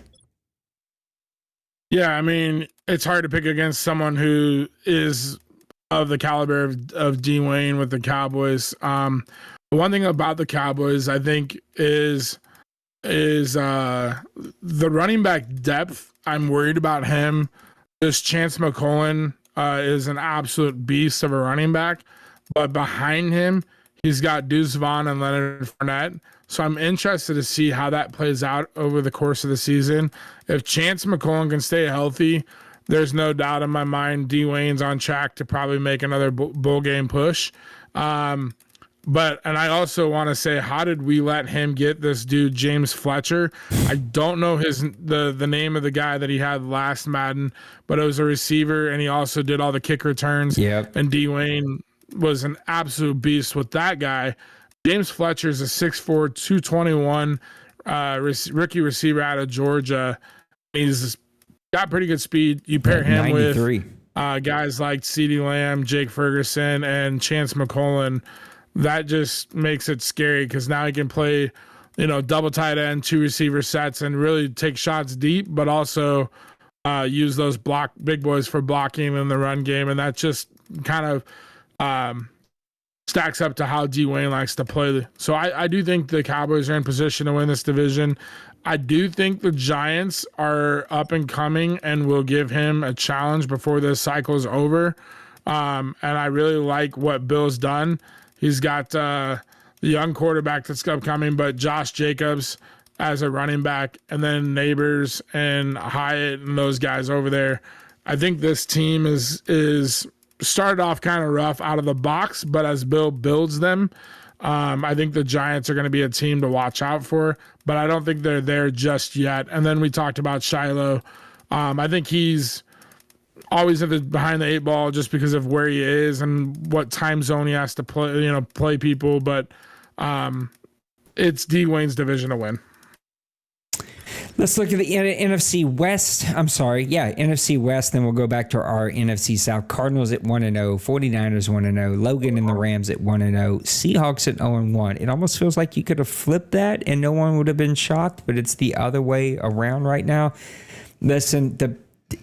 Yeah, I mean, it's hard to pick against someone who is of the caliber of Dwayne with the Cowboys. The one thing about the Cowboys, I think, is the running back depth. I'm worried about him. This Chance McCollum is an absolute beast of a running back, but behind him, he's got Deuce Vaughn and Leonard Fournette. So I'm interested to see how that plays out over the course of the season. If Chance McCollum can stay healthy, there's no doubt in my mind Dwayne's on track to probably make another bowl game push. And I also want to say, how did we let him get this dude, James Fletcher? I don't know the name of the guy that he had last Madden, but it was a receiver, and he also did all the kick returns. Yep. And Dwayne was an absolute beast with that guy. James Fletcher is a 6'4", 221 rookie receiver out of Georgia. He's got pretty good speed. You pair him 93. With guys like CeeDee Lamb, Jake Ferguson, and Chance McCollum. That just makes it scary because now he can play, double tight end, 2 receiver sets, and really take shots deep, but also use those big boys for blocking in the run game. And that just kind of stacks up to how Dwayne likes to play. So I do think the Cowboys are in position to win this division. I do think the Giants are up and coming and will give him a challenge before this cycle is over. And I really like what Bill's done. He's got the young quarterback that's upcoming, but Josh Jacobs as a running back, and then Neighbors and Hyatt and those guys over there. I think this team is started off kind of rough out of the box, but as Bill builds them, I think the Giants are going to be a team to watch out for, but I don't think they're there just yet. And then we talked about Shiloh. I think he's always behind the eight ball just because of where he is and what time zone he has to play people. But it's D. Wayne's division to win. Let's look at the NFC West. NFC West. Then we'll go back to our NFC South. Cardinals at 1-0, 49ers 1-0, Logan and the Rams at 1-0, Seahawks at 0-1. It almost feels like you could have flipped that and no one would have been shocked, but it's the other way around right now. Listen,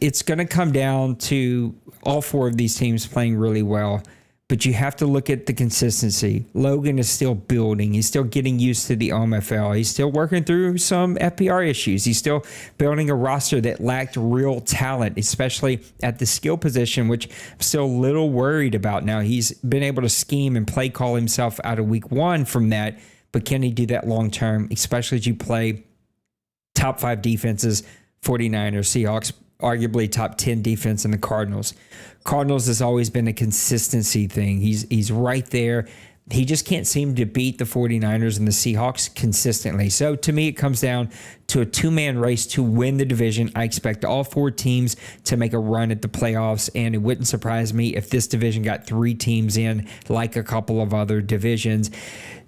it's going to come down to all four of these teams playing really well. But you have to look at the consistency. Logan is still building. He's still getting used to the OMFL. He's still working through some FPR issues. He's still building a roster that lacked real talent, especially at the skill position, which I'm still a little worried about now. He's been able to scheme and play call himself out of week one from that, but can he do that long term, especially as you play top 5 defenses, 49ers, Seahawks, arguably top 10 defense in the Cardinals. Cardinals has always been a consistency thing. He's right there. He just can't seem to beat the 49ers and the Seahawks consistently. So to me, it comes down to a two-man race to win the division. I expect all 4 teams to make a run at the playoffs, and it wouldn't surprise me if this division got 3 teams in like a couple of other divisions.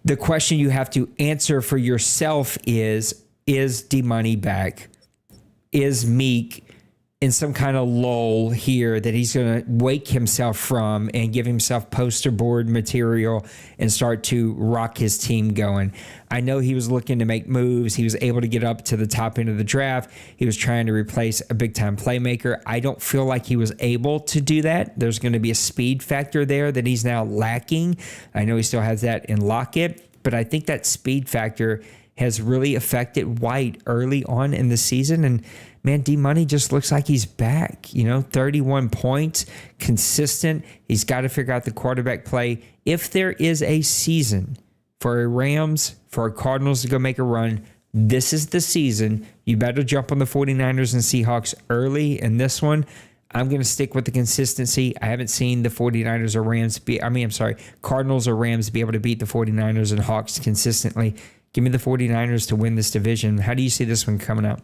The question you have to answer for yourself is D-Money back? Is Meek in some kind of lull here that he's going to wake himself from and give himself poster board material and start to rock his team going? I know he was looking to make moves. He was able to get up to the top end of the draft. He was trying to replace a big-time playmaker. I don't feel like he was able to do that. There's going to be a speed factor there that he's now lacking. I know he still has that in Lockett, but I think that speed factor has really affected White early on in the season. And man, D-Money just looks like he's back, 31 points, consistent. He's got to figure out the quarterback play. If there is a season for a Rams, for a Cardinals to go make a run, this is the season. You better jump on the 49ers and Seahawks early in this one. I'm going to stick with the consistency. I haven't seen the 49ers or Cardinals or Rams be able to beat the 49ers and Hawks consistently. Give me the 49ers to win this division. How do you see this one coming out?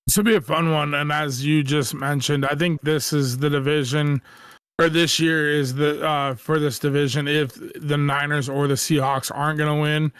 This will be a fun one. And as you just mentioned, I think this is the division, or this year is the for this division. If the Niners or the Seahawks aren't going to win,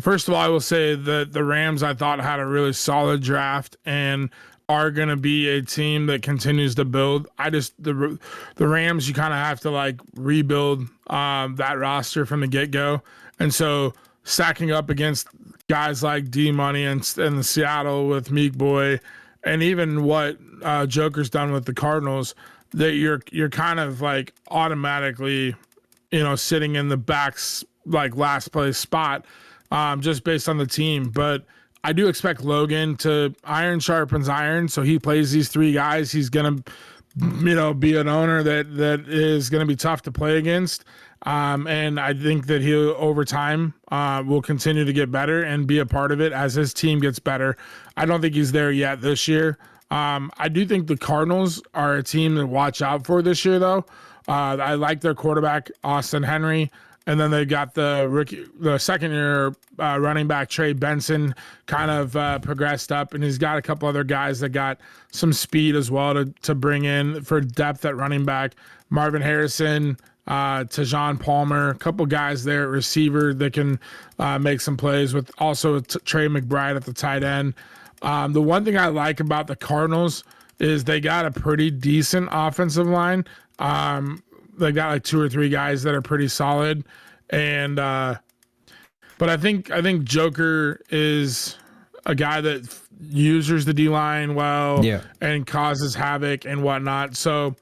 first of all, I will say that the Rams, I thought, had a really solid draft and are going to be a team that continues to build. The Rams, you kind of have to rebuild that roster from the get-go. And so stacking up against guys like D-Money and the Seattle with Meek Boy, and even what Joker's done with the Cardinals, that you're kind of automatically, sitting in the back's last place spot, just based on the team. But I do expect Logan to iron sharpens iron. So he plays these 3 guys. He's going to, be an owner that is going to be tough to play against. And I think that he'll, over time, will continue to get better and be a part of it as his team gets better. I don't think he's there yet this year. I do think the Cardinals are a team to watch out for this year, though. I like their quarterback, Austin Henry. And then they got the second-year running back, Trey Benson, kind of progressed up. And he's got a couple other guys that got some speed as well to bring in for depth at running back. Marvin Harrison, Tajon Palmer, a couple guys there at receiver that can make some plays, with also Trey McBride at the tight end. The one thing I like about the Cardinals is they got a pretty decent offensive line. They got 2 or 3 guys that are pretty solid, and but I think Joker is a guy that uses the D line well, and causes havoc and whatnot. So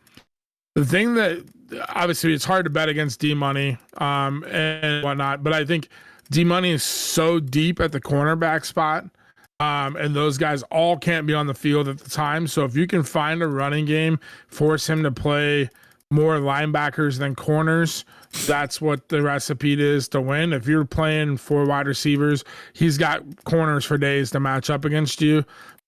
the thing that obviously it's hard to bet against D-Money and whatnot, but I think D-Money is so deep at the cornerback spot, and those guys all can't be on the field at the time. So if you can find a running game, force him to play more linebackers than corners, that's what the recipe is to win. If you're playing 4 wide receivers, he's got corners for days to match up against you.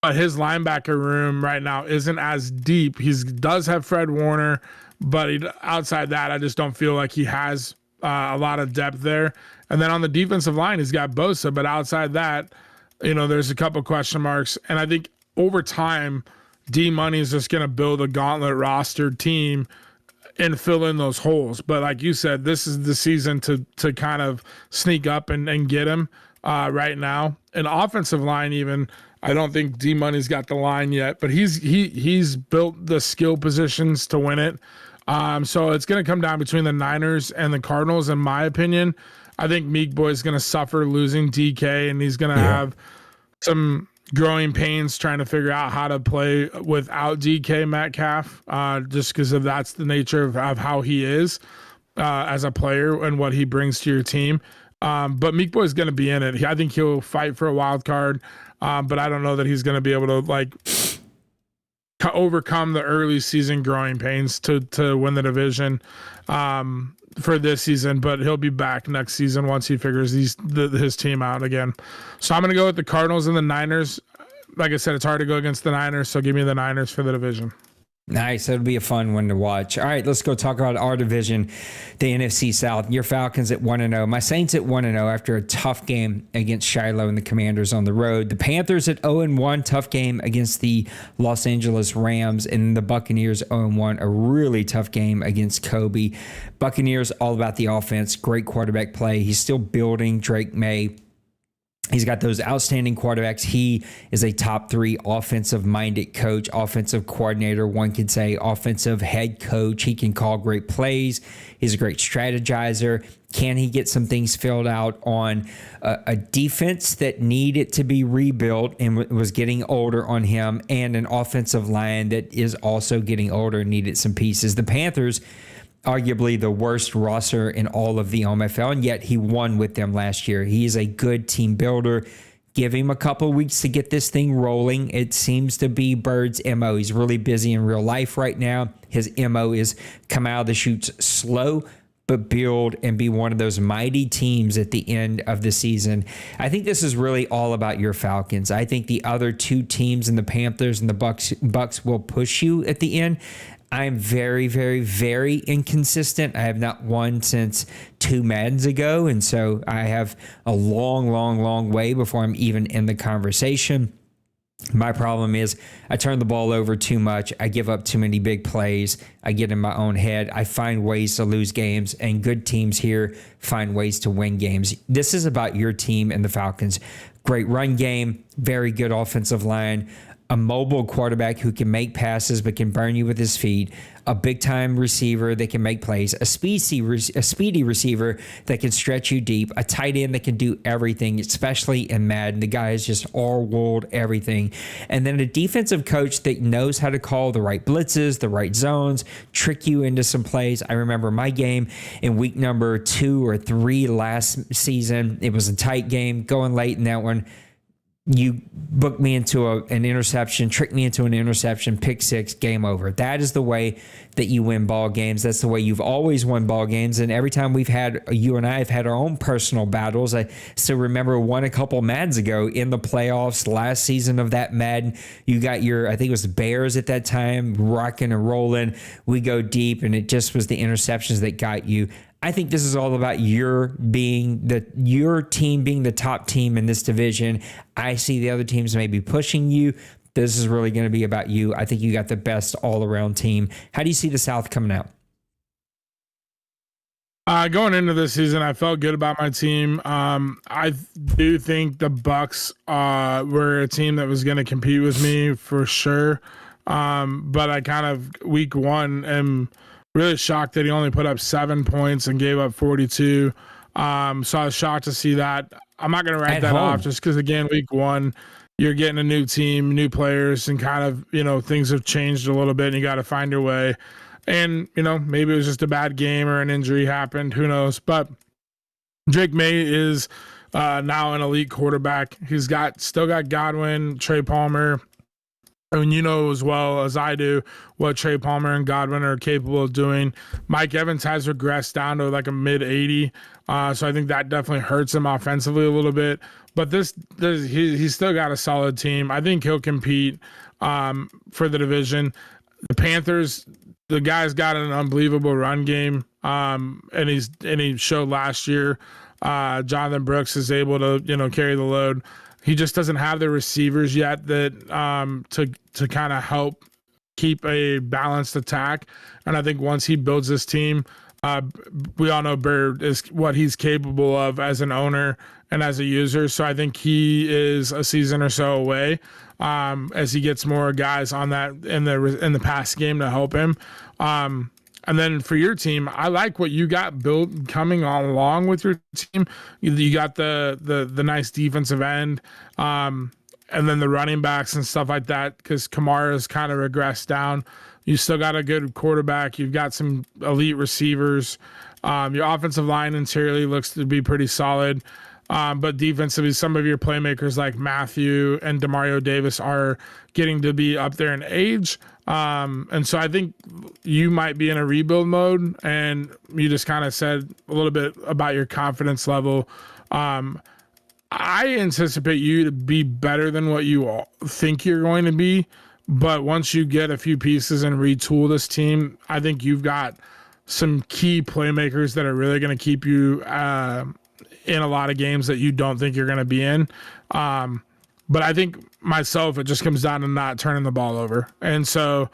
but his linebacker room right now isn't as deep. He does have Fred Warner, but outside that, I just don't feel like he has a lot of depth there. And then on the defensive line, he's got Bosa, but outside that, there's a couple question marks. And I think over time, D-Money is just going to build a gauntlet rostered team and fill in those holes. But like you said, this is the season to kind of sneak up and get him right now. An offensive line, even, I don't think D-Money's got the line yet, but he's built the skill positions to win it. So it's going to come down between the Niners and the Cardinals, in my opinion. I think Meek Boy's going to suffer losing DK, and he's going to have some growing pains trying to figure out how to play without DK Metcalf, just because that's the nature of how he is as a player and what he brings to your team. But Meek Boy's going to be in it. I think he'll fight for a wild card, but I don't know that he's going to be able to overcome the early season growing pains to win the division for this season, but he'll be back next season once he figures his team out again. So I'm going to go with the Cardinals and the Niners. Like I said, it's hard to go against the Niners, so give me the Niners for the division. Nice. That'll be a fun one to watch. All right, let's go talk about our division, the NFC South. Your Falcons at 1-0. My Saints at 1-0 after a tough game against Shiloh and the Commanders on the road. The Panthers at 0-1, tough game against the Los Angeles Rams. And the Buccaneers 0-1, a really tough game against Kobe. Buccaneers, all about the offense. Great quarterback play. He's still building Drake May. He's got those outstanding quarterbacks. He is a top 3 offensive-minded coach, offensive coordinator, one could say, offensive head coach. He can call great plays. He's a great strategizer. Can he get some things filled out on a defense that needed to be rebuilt and was getting older on him, and an offensive line that is also getting older and needed some pieces? The Panthers, arguably the worst roster in all of the OMFL, and yet he won with them last year. He is a good team builder. Give him a couple of weeks to get this thing rolling. It seems to be Bird's MO. He's really busy in real life right now. His MO is come out of the chutes slow, but build and be one of those mighty teams at the end of the season. I think this is really all about your Falcons. I think the other 2 teams in the Panthers and the Bucks will push you at the end. I'm very, very, very inconsistent. I have not won since 2 Maddens ago, and so I have a long, long, long way before I'm even in the conversation. My problem is I turn the ball over too much. I give up too many big plays. I get in my own head. I find ways to lose games, and good teams here find ways to win games. This is about your team and the Falcons. Great run game, very good offensive line, a mobile quarterback who can make passes but can burn you with his feet, a big-time receiver that can make plays, a speedy receiver that can stretch you deep, a tight end that can do everything, especially in Madden. The guy is just all-world everything. And then a defensive coach that knows how to call the right blitzes, the right zones, trick you into some plays. I remember my game in week number 2 or 3 last season. It was a tight game, going late in that one. You booked me into an interception, tricked me into an interception, pick 6, game over. That is the way that you win ball games. That's the way you've always won ball games. And every time you and I have had our own personal battles. I still remember one a couple Maddens ago in the playoffs last season of that Madden. You got I think it was the Bears at that time, rocking and rolling. We go deep, and it just was the interceptions that got you. I think this is all about your team being the top team in this division. I see the other teams maybe pushing you. This is really going to be about you. I think you got the best all-around team. How do you see the South coming out? Going into this season, I felt good about my team. I do think the Bucks were a team that was going to compete with me for sure. But I kind of, week 1, am really shocked that he only put up 7 points and gave up 42. So I was shocked to see that. I'm not going to write that off just because, again, week 1, you're getting a new team, new players, and kind of, things have changed a little bit, and you got to find your way. And, maybe it was just a bad game or an injury happened. Who knows? But Drake May is now an elite quarterback. He's still got Godwin, Trey Palmer, I mean, you know as well as I do what Trey Palmer and Godwin are capable of doing. Mike Evans has regressed down to like a mid 80, so I think that definitely hurts him offensively a little bit. But he's still got a solid team. I think he'll compete for the division. The Panthers, the guy's got an unbelievable run game, and he showed last year. Jonathan Brooks is able to carry the load. He just doesn't have the receivers yet that to kind of help keep a balanced attack. And I think once he builds this team, we all know Bird is what he's capable of as an owner and as a user. So I think he is a season or so away as he gets more guys on that in the pass game to help him. And then for your team, I like what you got built coming on along with your team. You got the nice defensive end, and then the running backs and stuff like that, because Kamara's kind of regressed down. You still got a good quarterback. You've got some elite receivers. Your offensive line interiorly looks to be pretty solid. But defensively, some of your playmakers like Matthew and Demario Davis are getting to be up there in age. And so I think you might be in a rebuild mode, and you just kind of said a little bit about your confidence level. I anticipate you to be better than what you think you're going to be. But once you get a few pieces and retool this team, I think you've got some key playmakers that are really going to keep you in a lot of games that you don't think you're going to be in. But I think myself, it just comes down to not turning the ball over. And so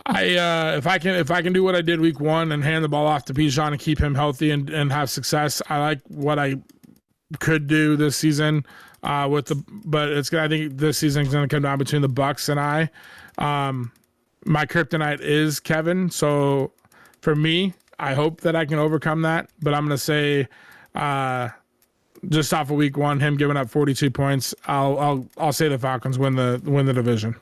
if I can do what I did week 1 and hand the ball off to Bijan and keep him healthy and have success, I like what I could do this season but I think this season is going to come down between the Bucks and I. My kryptonite is Kevin. So for me, I hope that I can overcome that, but I'm going to say, just off of week 1, him giving up 42 points, I'll say the Falcons win the division.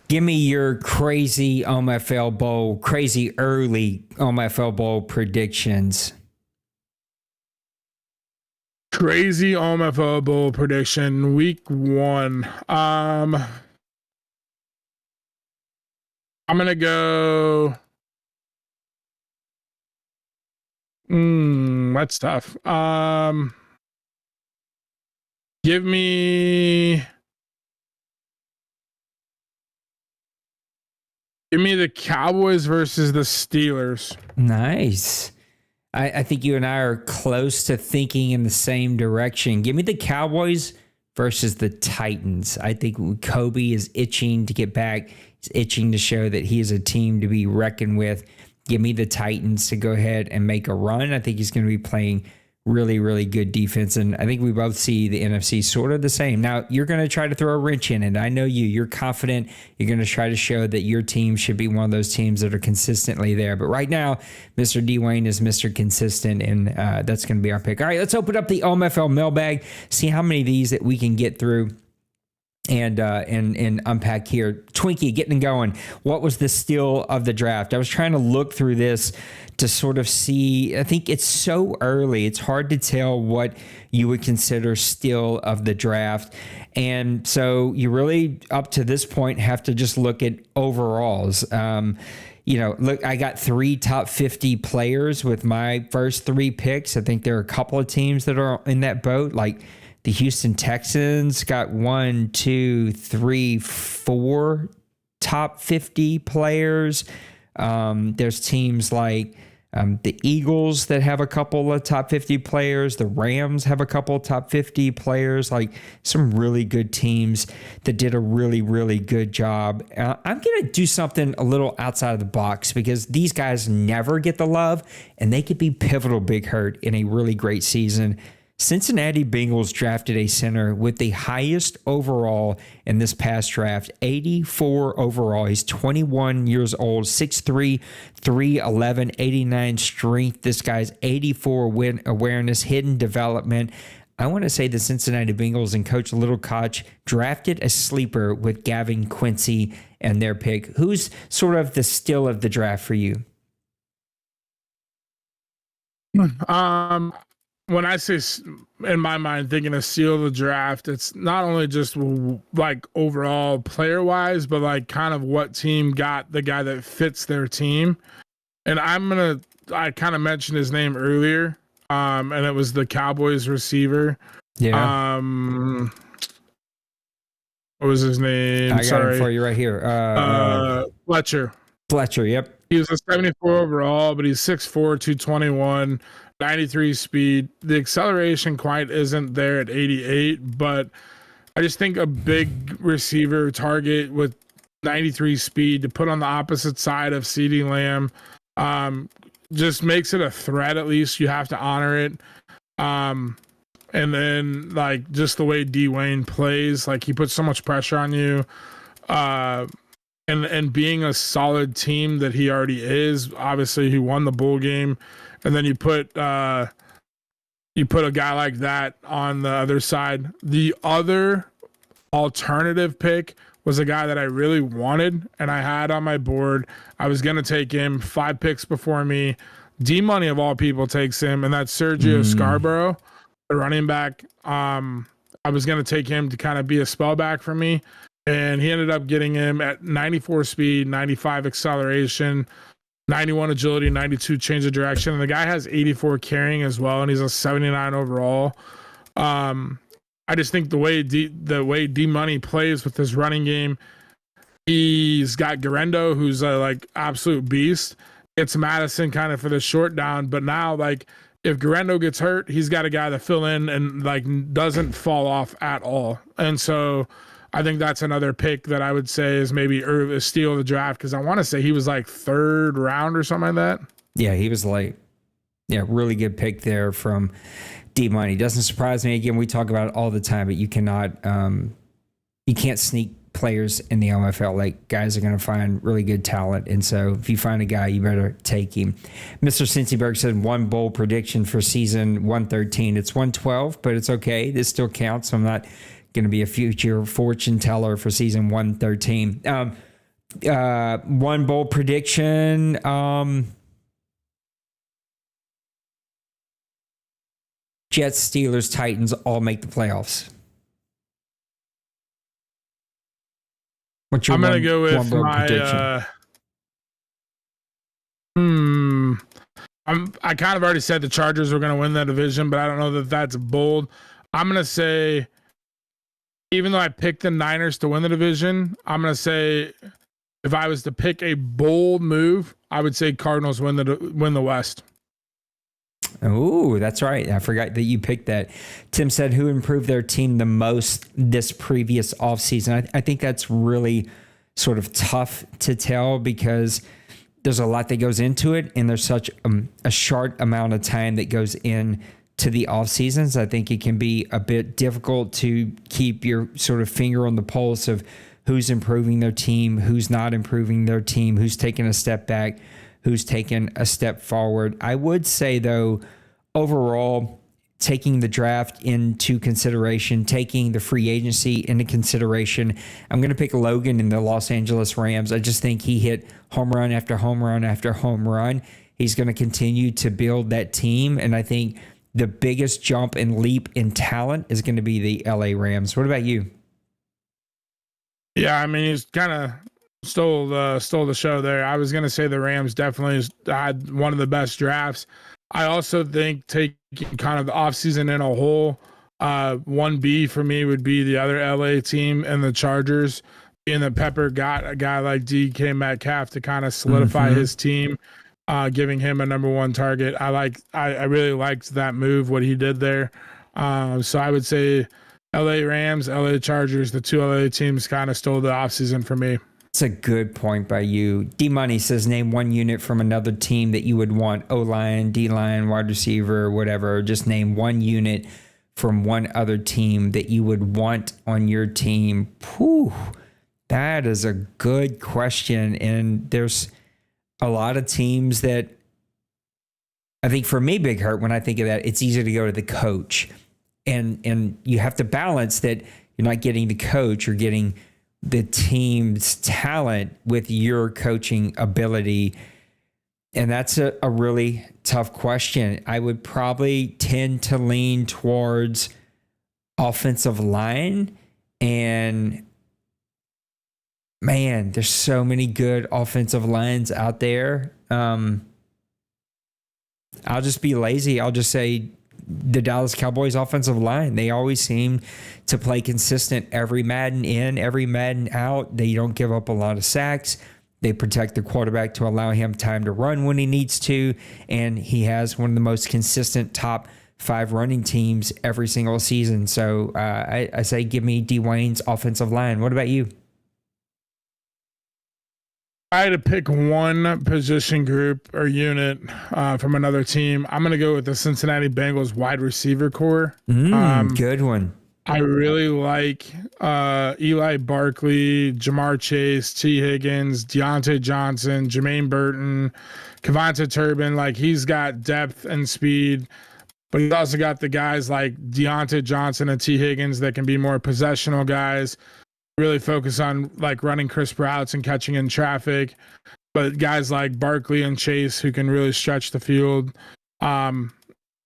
Give me your crazy OMFL Bowl, crazy early OMFL Bowl predictions. Crazy OMFL Bowl prediction, week 1. I'm gonna go. That's tough. Give me the Cowboys versus the Steelers. Nice. I think you and I are close to thinking in the same direction. Give me the Cowboys versus the Titans. I think Kobe is itching to get back. He's itching to show that he is a team to be reckoned with. Give me the Titans to go ahead and make a run. I think he's going to be playing really, really good defense. And I think we both see the NFC sort of the same. Now, you're going to try to throw a wrench in it. I know you're confident. You're going to try to show that your team should be one of those teams that are consistently there. But right now, Mr. Dwayne is Mr. Consistent, and that's going to be our pick. All right, let's open up the OMFL mailbag, see how many of these that we can get through and unpack here. Twinkie, getting going. What was the steal of the draft? I was trying to look through this to sort of see. I think it's so early. It's hard to tell what you would consider steal of the draft. And so you really, up to this point, have to just look at overalls. Look, I got 3 top 50 players with my first 3 picks. I think there are a couple of teams that are in that boat, like the Houston Texans got 1, 2, 3, 4 top 50 players. There's teams like the Eagles that have a couple of top 50 players. The Rams have a couple of top 50 players, like some really good teams that did a really, really good job. I'm going to do something a little outside of the box because these guys never get the love, and they could be pivotal big hurt in a really great season. Cincinnati Bengals drafted a center with the highest overall in this past draft, 84 overall. He's 21 years old, 6'3", 311, 89 strength. This guy's 84 win awareness, hidden development. I want to say the Cincinnati Bengals and Coach Little Koch drafted a sleeper with Gavin Quincy and their pick. Who's sort of the steal of the draft for you? when I say in my mind thinking of steal of the draft, it's not only just like overall player wise, but like kind of what team got the guy that fits their team. And I kind of mentioned his name earlier, and it was the Cowboys receiver. Yeah. What was his name? I got it for you right here. Fletcher. Fletcher, yep. He was a 74 overall, but he's 6'4", 221, 93 speed. The acceleration quite isn't there at 88, but I just think a big receiver target with 93 speed to put on the opposite side of CeeDee Lamb just makes it a threat. At least you have to honor it. And then like just the way D Wayne plays, like he puts so much pressure on you. And being a solid team that he already is, obviously he won the bowl game, and then you put a guy like that on the other side. The other alternative pick was a guy that I really wanted and I had on my board. I was gonna take him 5 picks before me. D Money of all people takes him, and that's Sergio Scarborough, the running back. I was gonna take him to kind of be a spellback for me. And he ended up getting him at 94 speed, 95 acceleration, 91 agility, 92 change of direction. And the guy has 84 carrying as well, and he's a 79 overall. I just think the way D Money plays with his running game, he's got Garendo, who's a like absolute beast. It's Madison kind of for the short down, but now like if Garendo gets hurt, he's got a guy to fill in and like doesn't fall off at all. And so I think that's another pick that I would say is maybe a steal of the draft, because I want to say he was like 3rd round or something like that. Yeah, he was late. Yeah, really good pick there from D Money. Doesn't surprise me. Again, we talk about it all the time, but you cannot, you can't sneak players in the OMFL. Like guys are going to find really good talent, and so if you find a guy, you better take him. Mr. Cincyberg said one bowl prediction for season 113. It's 112, but it's okay. This still counts. I'm not going to be a future fortune teller for season 113. One bold prediction. Jets, Steelers, Titans all make the playoffs. What's your I'm going to go with my I kind of already said the Chargers were going to win that division, but I don't know that that's bold. I'm going to say, even though I picked the Niners to win the division, I'm going to say if I was to pick a bold move, I would say Cardinals win the West. Oh, that's right. I forgot that you picked that. Tim said, who improved their team the most this previous offseason? I think that's really sort of tough to tell because there's a lot that goes into it, and there's such a short amount of time that goes in to the off seasons. I think it can be a bit difficult to keep your sort of finger on the pulse of who's improving their team, who's not improving their team, who's taking a step back, who's taken a step forward. I would say, though, overall, taking the draft into consideration, taking the free agency into consideration, I'm going to pick Logan in the Los Angeles Rams. I just think he hit home run after home run after home run. He's going to continue to build that team, and I think the biggest jump and leap in talent is going to be the LA Rams. What about you? Yeah, I mean, he's kind of stole the show there. I was going to say the Rams definitely had one of the best drafts. I also think taking kind of the offseason in a whole, 1B for me would be the other LA team and the Chargers. Being that Pepper got a guy like DK Metcalf to kind of solidify his team, giving him a number 1 target. I really liked that move, what he did there. So I would say LA Rams, LA Chargers, the 2 LA teams kind of stole the offseason for me. It's a good point by you. D-Money says, name one unit from another team that you would want. O-line, D-line, wide receiver, whatever. Just name one unit from one other team that you would want on your team. Whew, that is a good question. And there's a lot of teams that I think for me, Big Hurt, when I think of that, it's easy to go to the coach. And you have to balance that you're not getting the coach, you're getting the team's talent with your coaching ability. And that's a really tough question. I would probably tend to lean towards offensive line. And man, there's so many good offensive lines out there. I'll just be lazy. I'll just say the Dallas Cowboys offensive line. They always seem to play consistent every Madden in, every Madden out. They don't give up a lot of sacks. They protect the quarterback to allow him time to run when he needs to. And he has one of the most consistent top 5 running teams every single season. So I say give me Dwayne's offensive line. What about you? I had to pick one position group or unit from another team. I'm going to go with the Cincinnati Bengals wide receiver core. Good one. I really like Eli Barkley, Jamar Chase, T. Higgins, Deontay Johnson, Jermaine Burton, Kevonta Turbin. Like, he's got depth and speed, but he's also got the guys like Deontay Johnson and T. Higgins that can be more possessional guys, really focus on like running crisp routes and catching in traffic. But guys like Barkley and Chase who can really stretch the field. And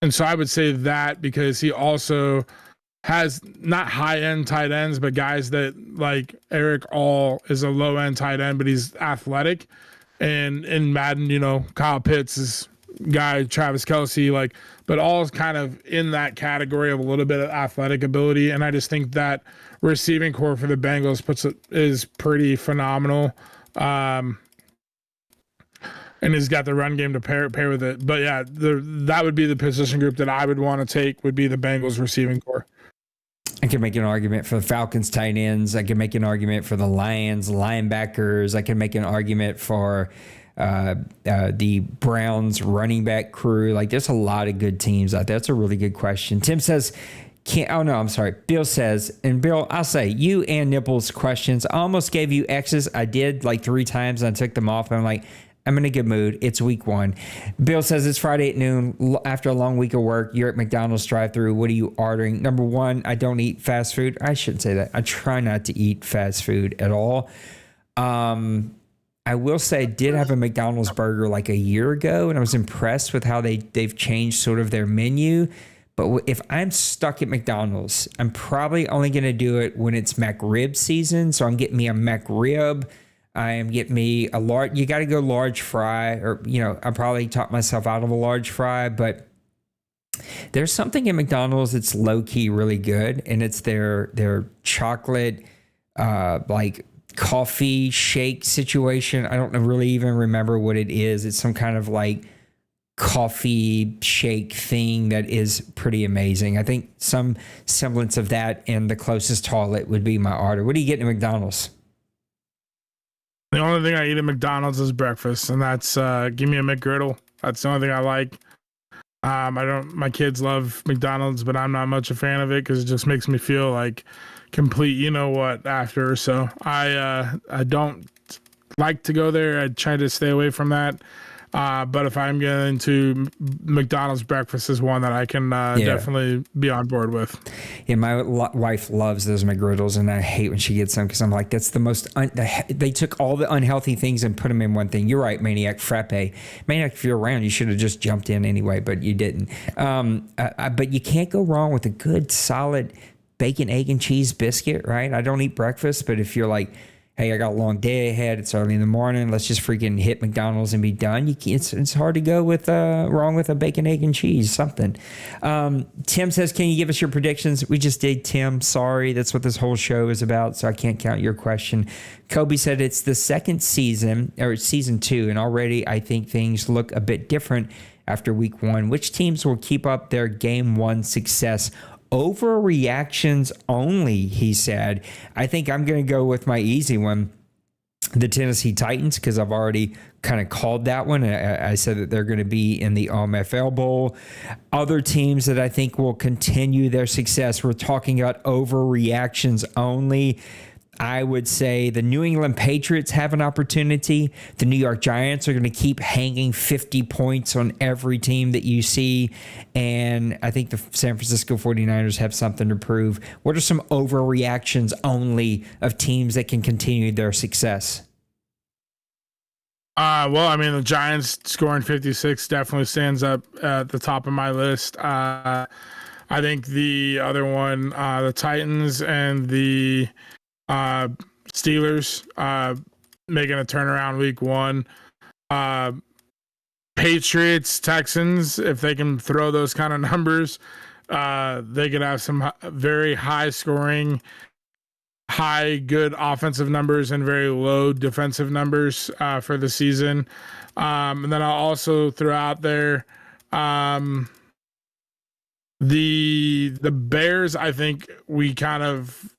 so I would say that because he also has not high-end tight ends, but guys that like Eric All is a low-end tight end, but he's athletic. And in Madden, you know, Kyle Pitts is guy, Travis Kelce, like, but All's kind of in that category of a little bit of athletic ability. And I just think that receiving core for the Bengals is pretty phenomenal. And he's got the run game to pair with it. But yeah, that would be the position group that I would want to take, would be the Bengals receiving core. I can make an argument for the Falcons tight ends. I can make an argument for the Lions linebackers. I can make an argument for the Browns running back crew. Like, there's a lot of good teams out there. That's a really good question. Tim says, Bill says, and Bill, I'll say, you and Nipples questions. I almost gave you X's. I did like 3 times and I took them off. And I'm like, I'm in a good mood. It's week 1. Bill says it's Friday at noon. After a long week of work, you're at McDonald's drive-thru. What are you ordering? Number 1, I don't eat fast food. I shouldn't say that. I try not to eat fast food at all. I will say I did have a McDonald's burger like a year ago, and I was impressed with how they've changed sort of their menu. But if I'm stuck at McDonald's, I'm probably only going to do it when it's McRib season. So I'm getting me a McRib. I am getting me a large. You got to go large fry, or, you know, I probably talked myself out of a large fry, but there's something in McDonald's that's low key really good, and it's their chocolate like coffee shake situation. I don't really even remember what it is. It's some kind of like coffee shake thing that is pretty amazing. I think some semblance of that in the closest toilet would be my order. What do you get in McDonald's? The only thing I eat at McDonald's is breakfast, and that's give me a McGriddle. That's the only thing I like. My kids love McDonald's, but I'm not much a fan of it because it just makes me feel like complete, you know what, after. So I don't like to go there. I try to stay away from that. But if I'm getting to McDonald's, breakfast is one that I can definitely be on board with. Yeah, my wife loves those McGriddles, and I hate when she gets them because I'm like, that's the most... they took all the unhealthy things and put them in one thing. You're right, Maniac Frappe. Maniac, if you're around, you should have just jumped in anyway, but you didn't. But you can't go wrong with a good, solid bacon, egg, and cheese biscuit, right? I don't eat breakfast, but if you're like, hey, I got a long day ahead, it's early in the morning, let's just freaking hit McDonald's and be done. It's hard to go with wrong with a bacon, egg, and cheese, something. Tim says, can you give us your predictions? We just did, Tim. Sorry, that's what this whole show is about, so I can't count your question. Kobe said it's the second season, or season 2, and already I think things look a bit different after week 1. Which teams will keep up their game 1 success? Overreactions only, he said. I think I'm going to go with my easy one, the Tennessee Titans, because I've already kind of called that one. I said that they're going to be in the OMFL Bowl. Other teams that I think will continue their success, we're talking about overreactions only. I would say the New England Patriots have an opportunity. The New York Giants are going to keep hanging 50 points on every team that you see. And I think the San Francisco 49ers have something to prove. What are some overreactions only of teams that can continue their success? Well, I mean, the Giants scoring 56 definitely stands up at the top of my list. I think the other one, the Titans and the Steelers, making a turnaround week one. Patriots, Texans, if they can throw those kind of numbers, they could have some very high scoring, high good offensive numbers and very low defensive numbers for the season. And then I'll also throw out there the Bears. I think we kind of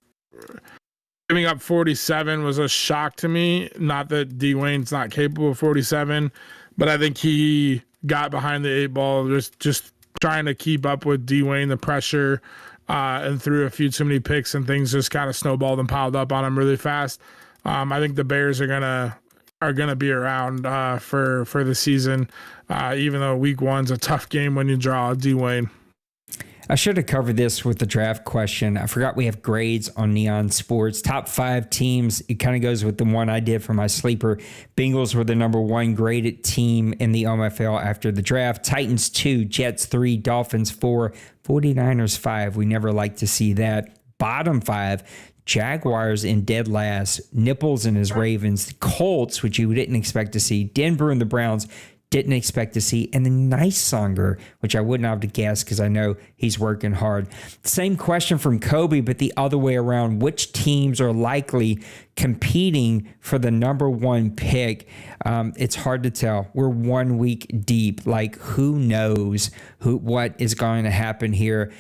giving up 47 was a shock to me. Not that Dwayne's not capable of 47, but I think he got behind the eight ball just trying to keep up with Dwayne, the pressure, and threw a few too many picks, and things just kind of snowballed and piled up on him really fast. I think the Bears are gonna be around for the season, even though week one's a tough game when you draw Dwayne. I should have covered this with the draft question. I forgot we have grades on Neon Sports. Top 5 teams. It kind of goes with the one I did for my sleeper. Bengals were the number 1 graded team in the OMFL after the draft. Titans 2, Jets 3, Dolphins 4, 49ers 5. We never like to see that. Bottom 5, Jaguars in dead last. Nipples and his Ravens. Colts, which you didn't expect to see. Denver and the Browns. Didn't expect to see. And the Nice Songer, which I wouldn't have to guess because I know he's working hard. Same question from Kobe, but the other way around. Which teams are likely competing for the number 1 pick? It's hard to tell. We're 1 week deep. Like, who knows what is going to happen here?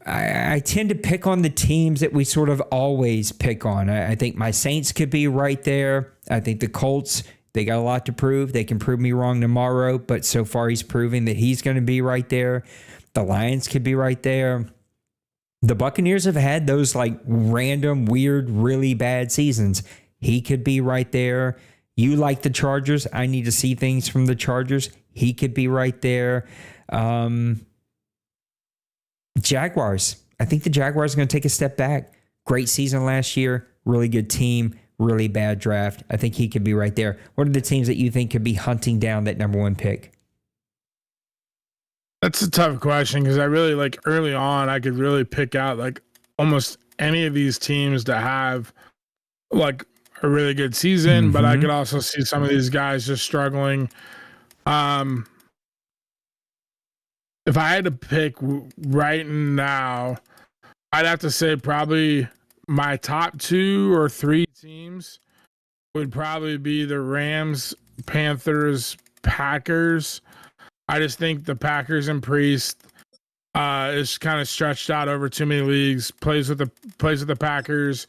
I tend to pick on the teams that we sort of always pick on. I think my Saints could be right there. I think the Colts, they got a lot to prove. They can prove me wrong tomorrow, but so far he's proving that he's going to be right there. The Lions could be right there. The Buccaneers have had those like random, weird, really bad seasons. He could be right there. You like the Chargers. I need to see things from the Chargers. He could be right there. Jaguars. I think the Jaguars are going to take a step back. Great season last year. Really good team. Really bad draft. I think he could be right there. What are the teams that you think could be hunting down that number 1 pick? That's a tough question because I really like early on, I could really pick out like almost any of these teams that have like a really good season, but I could also see some of these guys just struggling. If I had to pick right now, I'd have to say probably my top 2 or 3 teams would probably be the Rams, Panthers, Packers. I just think the Packers and Priest is kind of stretched out over too many leagues. Plays with the Packers,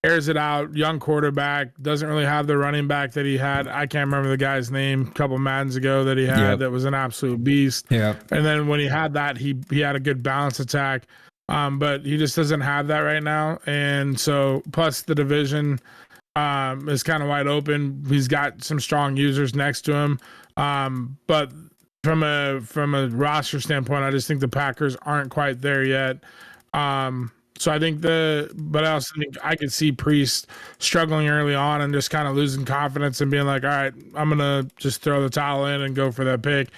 airs it out. Young quarterback, doesn't really have the running back that he had. I can't remember the guy's name a couple Maddens ago that he had. That was an absolute beast. And then when he had that, he had a good balance attack. But he just doesn't have that right now. And so plus the division is kind of wide open. He's got some strong users next to him. But from a roster standpoint, I just think the Packers aren't quite there yet. So I think but I also think I could see Priest struggling early on and just kind of losing confidence and being like, all right, I'm going to just throw the towel in and go for that pick.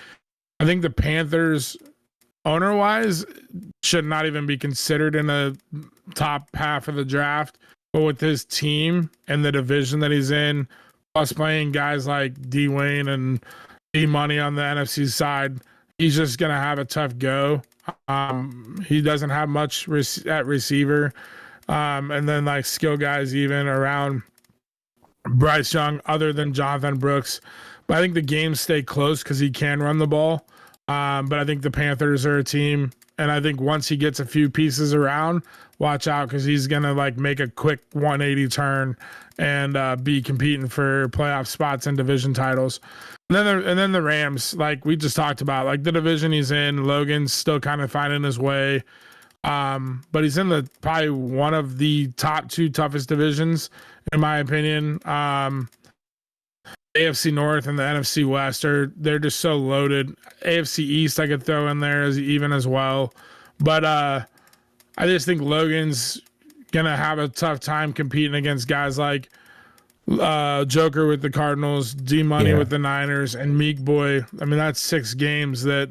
I think the Panthers, owner-wise, should not even be considered in the top half of the draft. But with his team and the division that he's in, plus playing guys like Dwayne and E-Money on the NFC side, he's just going to have a tough go. He doesn't have much at receiver. And then like skill guys even around Bryce Young other than Jonathan Brooks. But I think the games stay close because he can run the ball. But I think the Panthers are a team, and I think once he gets a few pieces around, watch out because he's gonna like make a quick 180 turn and be competing for playoff spots and division titles. And then the Rams, like we just talked about, like the division he's in, Logan's still kind of finding his way, but he's in probably one of the top 2 toughest divisions in my opinion. AFC North and the NFC West they're just so loaded. AFC East I could throw in there as well. But I just think Logan's gonna have a tough time competing against guys like Joker with the Cardinals, D Money Yeah. with the Niners, and Meek Boy. I mean, that's 6 games that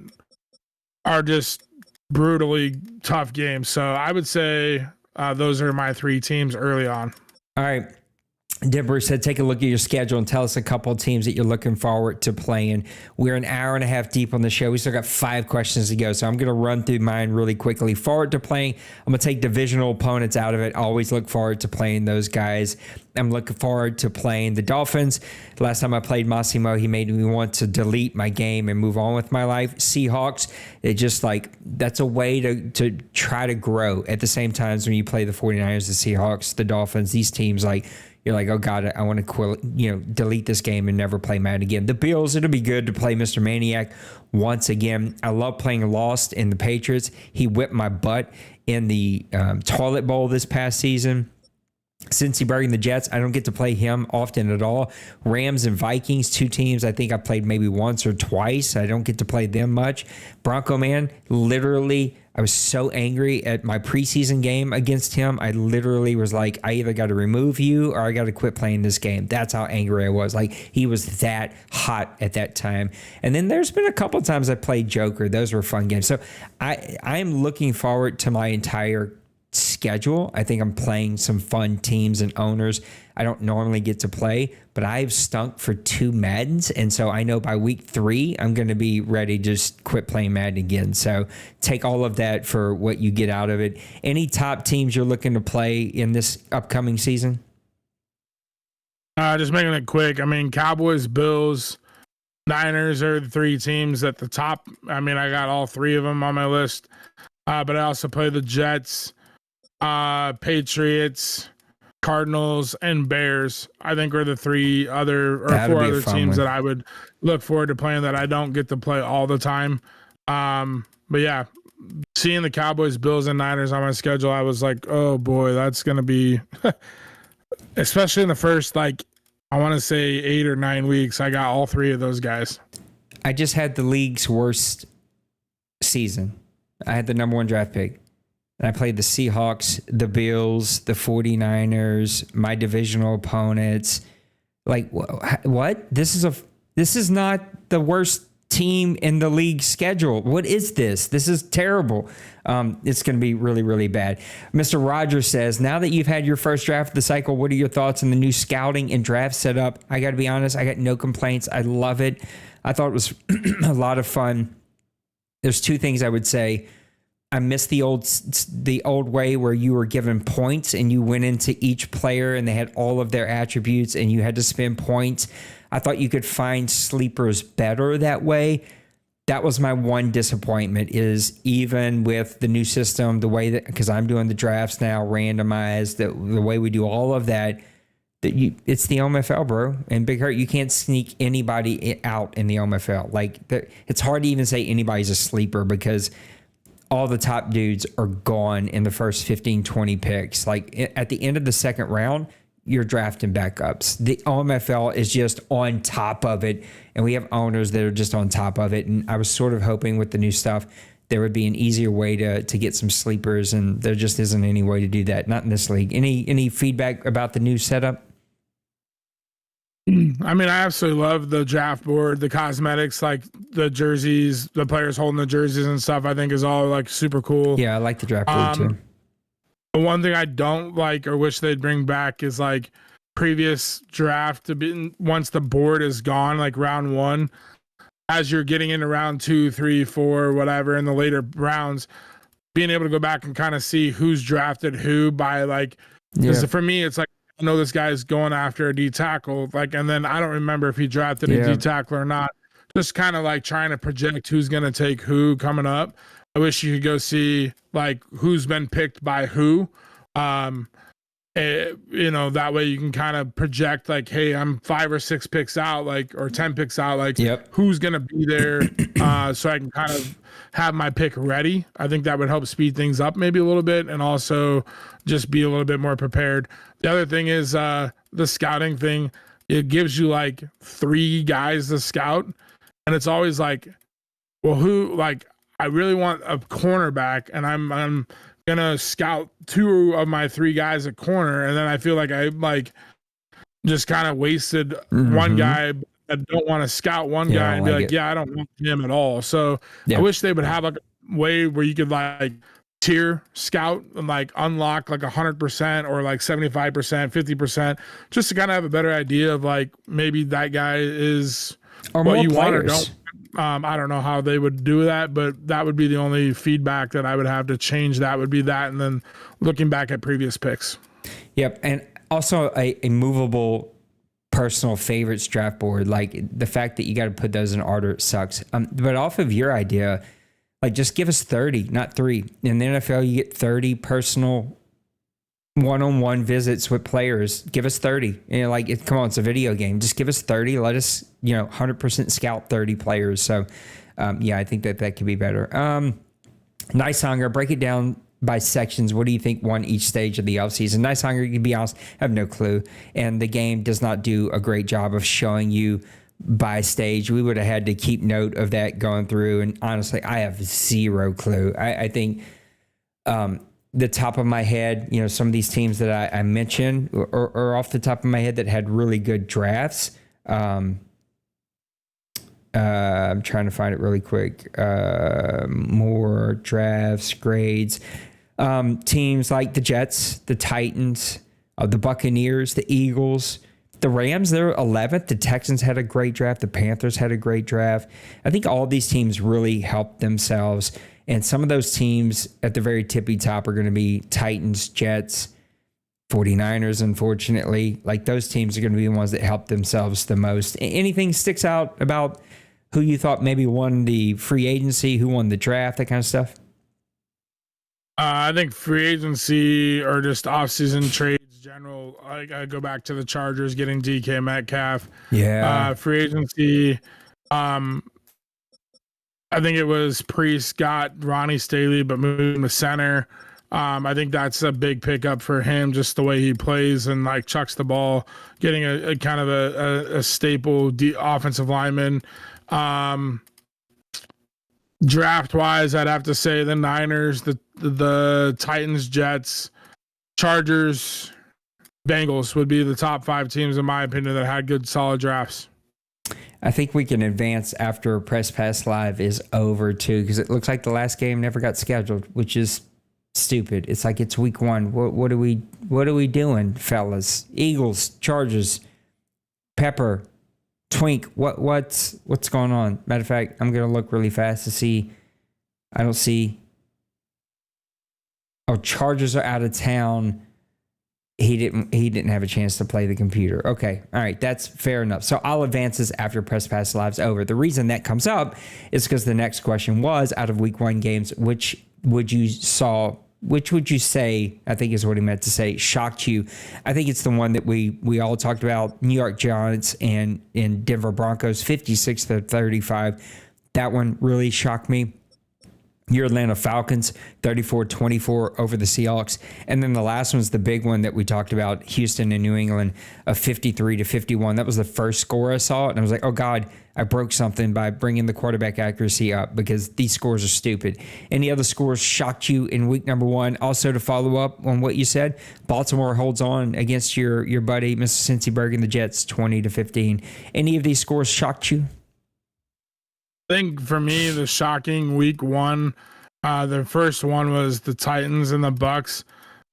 are just brutally tough games. So I would say those are my 3 teams early on. All right. Deborah said, take a look at your schedule and tell us a couple of teams that you're looking forward to playing. We're an hour and a half deep on the show. We still got 5 questions to go, so I'm going to run through mine really quickly. Forward to playing, I'm going to take divisional opponents out of it. Always look forward to playing those guys. I'm looking forward to playing the Dolphins. Last time I played Massimo, he made me want to delete my game and move on with my life. Seahawks, it just like, that's a way to try to grow. At the same time, when you play the 49ers, the Seahawks, the Dolphins, these teams, like, you're like, oh God, I want to delete this game and never play Madden again. The Bills, it'll be good to play Mr. Maniac once again. I love playing Lost in the Patriots. He whipped my butt in the toilet bowl this past season. Cincy and the Jets, I don't get to play him often at all. Rams and Vikings, 2 teams I think I played maybe once or twice. I don't get to play them much. Bronco Man, literally, I was so angry at my preseason game against him. I literally was like, I either got to remove you or I got to quit playing this game. That's how angry I was. Like, he was that hot at that time. And then there's been a couple times I played Joker. Those were fun games. So I am looking forward to my entire schedule. I think I'm playing some fun teams and owners I don't normally get to play, but I've stunk for 2 Maddens, and so I know by week 3 I'm going to be ready to just quit playing Madden again. So take all of that for what you get out of it. Any top teams you're looking to play in this upcoming season? Just making it quick. I mean, Cowboys, Bills, Niners are the 3 teams at the top. I mean, I got all 3 of them on my list, but I also play the Jets, Patriots, Cardinals, and Bears. I think are the 3 other or That'll 4 be a other fun teams one. that I would look forward to playing that I don't get to play all the time. But yeah, seeing the Cowboys, Bills, and Niners on my schedule, I was like, oh boy, that's gonna be especially in the first, like, I want to say 8 or 9 weeks. I got all 3 of those guys. I just had the league's worst season. I had the number 1 draft pick. And I played the Seahawks, the Bills, the 49ers, my divisional opponents. Like, what? This is not the worst team in the league schedule. What is this? This is terrible. It's going to be really, really bad. Mr. Rogers says, now that you've had your first draft of the cycle, what are your thoughts on the new scouting and draft setup? I got to be honest, I got no complaints. I love it. I thought it was a lot of fun. There's 2 things I would say. I miss the old way where you were given points and you went into each player and they had all of their attributes and you had to spend points. I thought you could find sleepers better that way. That was my one disappointment, is even with the new system, the way that, because I'm doing the drafts now, randomized, the way we do all of that, it's the OMFL, bro. And Big Hurt, you can't sneak anybody out in the OMFL. Like, it's hard to even say anybody's a sleeper because all the top dudes are gone in the first 15, 20 picks. Like, at the end of the second round, you're drafting backups. The OMFL is just on top of it, and we have owners that are just on top of it. And I was sort of hoping with the new stuff there would be an easier way to get some sleepers, and there just isn't any way to do that. Not in this league. Any feedback about the new setup? I mean, I absolutely love the draft board, the cosmetics, like the jerseys, the players holding the jerseys and stuff, I think is all like super cool. Yeah, I like the draft board too. The one thing I don't like or wish they'd bring back is like previous draft to be, once the board is gone, like round 1, as you're getting into round 2, 3, 4, whatever, in the later rounds, being able to go back and kind of see who's drafted who by like, because for me, it's like, I know this guy's going after a D tackle, like, and then I don't remember if he drafted a D tackle or not. Just kind of like trying to project who's going to take who coming up. I wish you could go see like who's been picked by who. That way you can kind of project like, hey, I'm 5 or 6 picks out, like, or 10 picks out, like who's going to be there. So I can kind of have my pick ready. I think that would help speed things up maybe a little bit, and also just be a little bit more prepared. The other thing is the scouting thing. It gives you like 3 guys to scout, and it's always like, well, who, like, I really want a cornerback, and I'm gonna scout 2 of my 3 guys at corner, and then I feel like I like just kind of wasted one guy. I don't want to scout one guy and be like, I don't want him at all. So I wish they would have like a way where you could like tier scout and like unlock like 100% or like 75%, 50%, just to kind of have a better idea of like maybe that guy is or what you players. want or don't. I don't know how they would do that, but that would be the only feedback that I would have to change. That would be that, and then looking back at previous picks. Yep, and also a movable personal favorites draft board. Like the fact that you got to put those in order sucks. But off of your idea, like just give us 30, not 3. In the NFL, you get 30 personal one-on-one visits with players. Give us 30. Come on, it's a video game. Just give us 30. Let us, 100% scout 30 players. So, I think that could be better. Nice Hunger, break it down by sections. What do you think won each stage of the offseason? Nice Hunger, to be honest, I have no clue. And the game does not do a great job of showing you by stage. We would have had to keep note of that going through. And honestly, I have zero clue. I think the top of my head, some of these teams that I mentioned are off the top of my head that had really good drafts. I'm trying to find it really quick. More drafts, grades. Teams like the Jets, the Titans, the Buccaneers, the Eagles, the Rams, they're 11th. The Texans had a great draft. The Panthers had a great draft. I think all these teams really helped themselves. And some of those teams at the very tippy top are going to be Titans, Jets, 49ers, unfortunately. Like those teams are going to be the ones that help themselves the most. Anything sticks out about who you thought maybe won the free agency, who won the draft, that kind of stuff? I think free agency or just offseason trades general. I go back to the Chargers getting DK Metcalf. Yeah. Free agency. I think it was Priest got Ronnie Staley, but moving to center. I think that's a big pickup for him, just the way he plays and like chucks the ball, getting a kind of a staple offensive lineman. Draft wise, I'd have to say the Niners, the Titans, Jets, Chargers, Bengals would be the top 5 teams in my opinion that had good solid drafts. I think we can advance after Press Pass Live is over too, because it looks like the last game never got scheduled, which is stupid. It's like it's week 1. What are we doing, fellas? Eagles, Chargers, Pepper, Twink. What's going on? Matter of fact, I'm gonna look really fast to see. I don't see. Oh, Chargers are out of town. He didn't have a chance to play the computer. Okay. All right. That's fair enough. So I'll advance this after Press Pass Live's over. The reason that comes up is because the next question was, out of week 1 games, which would you say, I think is what he meant to say, shocked you? I think it's the one that we all talked about, New York Giants and Denver Broncos, 56-35. That one really shocked me. Your Atlanta Falcons, 34-24 over the Seahawks. And then the last one's the big one that we talked about, Houston and New England, of 53-51. That was the first score I saw, and I was like, oh, God, I broke something by bringing the quarterback accuracy up because these scores are stupid. Any other scores shocked you in week number 1? Also, to follow up on what you said, Baltimore holds on against your buddy, Mr. Cincyberg and the Jets, 20-15. Any of these scores shocked you? I think for me, the shocking week 1, the first one was the Titans and the Bucks.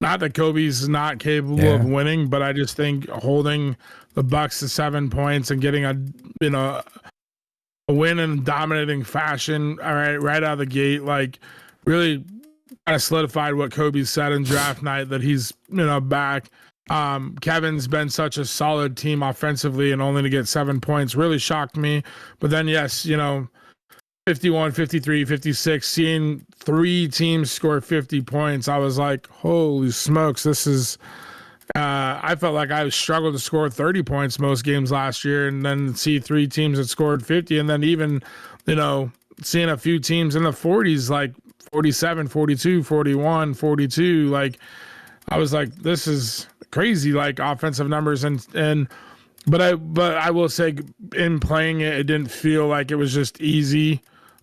Not that Kobe's not capable of winning, but I just think holding the Bucks to 7 points and getting a win in dominating fashion, all right out of the gate, like really kind of solidified what Kobe said in draft night that he's back. Kevin's been such a solid team offensively, and only to get 7 points really shocked me. But then, yes, 51, 53, 56, seeing 3 teams score 50 points, I was like, holy smokes, this is I felt like I struggled to score 30 points most games last year, and then see 3 teams that scored 50, and then even, seeing a few teams in the 40s, like 47, 42, 41, 42, like I was like, this is crazy, like offensive numbers, but I will say in playing it, it didn't feel like it was just easy.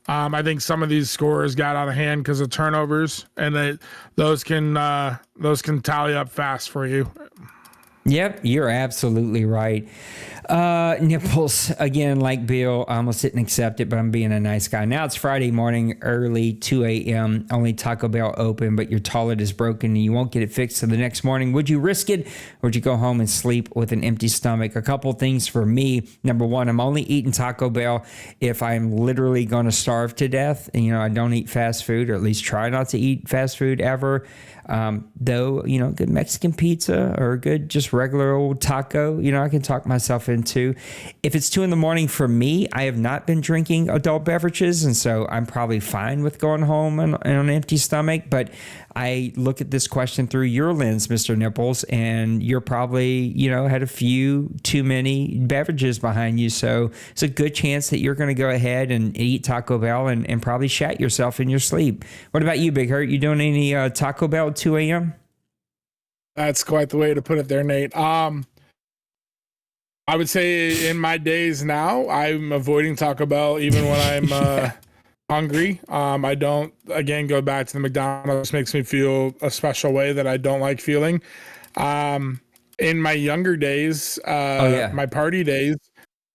I think some of these scores got out of hand because of turnovers, and those can tally up fast for you. Yep, you're absolutely right. Nipples, again, like Bill, I almost didn't accept it, but I'm being a nice guy. Now it's Friday morning, early, 2 a.m., only Taco Bell open, but your toilet is broken and you won't get it fixed till the next morning. Would you risk it, or would you go home and sleep with an empty stomach? A couple things for me. Number one, I'm only eating Taco Bell if I'm literally going to starve to death. And, I don't eat fast food, or at least try not to eat fast food ever. Though, good Mexican pizza or a good just regular old taco, I can talk myself into. If it's 2 a.m. for me, I have not been drinking adult beverages, and so I'm probably fine with going home on an empty stomach. But I look at this question through your lens, Mr. Nipples, and you're probably, had a few too many beverages behind you. So it's a good chance that you're going to go ahead and eat Taco Bell and probably shat yourself in your sleep. What about you, Big Hurt? You doing any Taco Bell at 2 a.m.? That's quite the way to put it there, Nate. I would say in my days now, I'm avoiding Taco Bell even when I'm hungry. I don't, again, go back to the McDonald's. Makes me feel a special way that I don't like feeling. In my younger days, my party days,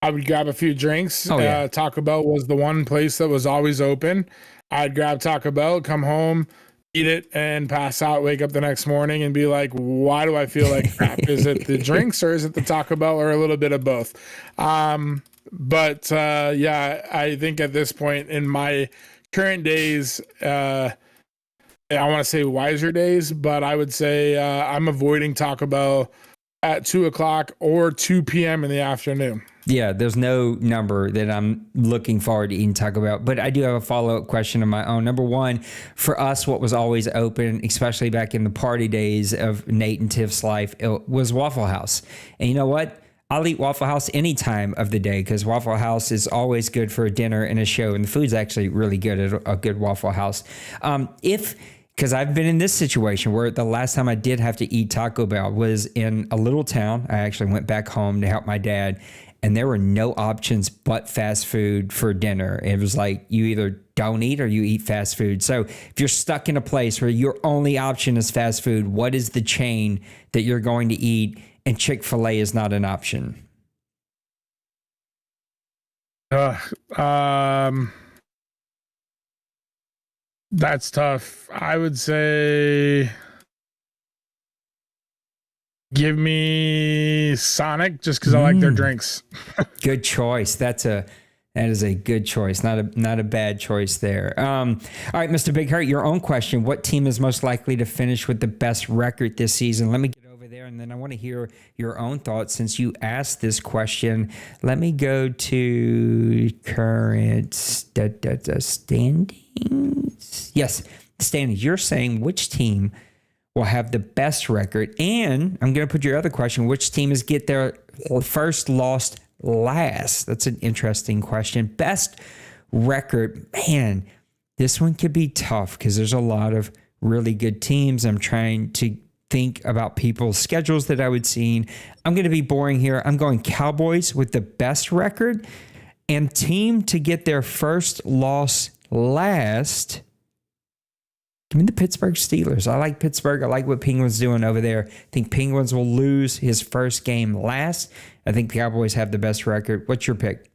I would grab a few drinks. Taco Bell was the one place that was always open. I'd grab Taco Bell, come home, eat it, and pass out, wake up the next morning and be like, why do I feel like crap? Is it the drinks, or is it the Taco Bell, or a little bit of both? But I think at this point in my current days, I want to say wiser days, but I would say I'm avoiding Taco Bell at 2 o'clock or 2 p.m. in the afternoon. Yeah, there's no number that I'm looking forward to eating Taco Bell. But I do have a follow-up question of my own. Number one, for us, what was always open, especially back in the party days of Nate and Tiff's life, it was Waffle House. And you know what? I'll eat Waffle House any time of the day, because Waffle House is always good for a dinner and a show. And the food's actually really good at a good Waffle House. Because I've been in this situation where the last time I did have to eat Taco Bell was in a little town. I actually went back home to help my dad, and there were no options but fast food for dinner. It was like, you either don't eat or you eat fast food. So if you're stuck in a place where your only option is fast food, what is the chain that you're going to eat? And Chick-fil-A is not an option. That's tough. I would say give me Sonic, just because I like their drinks. Good choice. That is a good choice. Not a bad choice there. All right, Mr. Big Hurt, your own question. What team is most likely to finish with the best record this season? Let me get over there, and then I want to hear your own thoughts since you asked this question. Let me go to current standings. Yes, standings. You're saying which team will have the best record, and I'm going to put your other question, which team is get their first lost last? That's an interesting question. Best record, man, this one could be tough because there's a lot of really good teams. I'm trying to think about people's schedules that I would see. I'm going to be boring here. I'm going Cowboys with the best record, and team to get their first loss last. Give me the Pittsburgh Steelers. I like Pittsburgh. I like what Penguins doing over there. I think Penguins will lose his first game last. I think the Cowboys have the best record. What's your pick?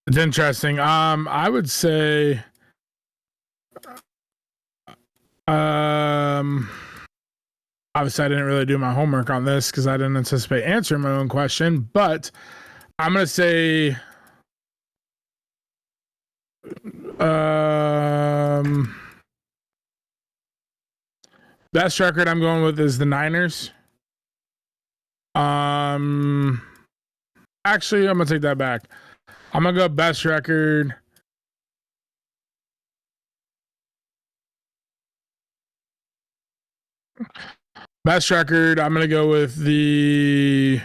It's interesting. I would say obviously I didn't really do my homework on this because I didn't anticipate answering my own question, but I'm going to say best record I'm going with is the Niners. Actually, I'm gonna take that back. I'm gonna go best record. Best record. I'm gonna go with the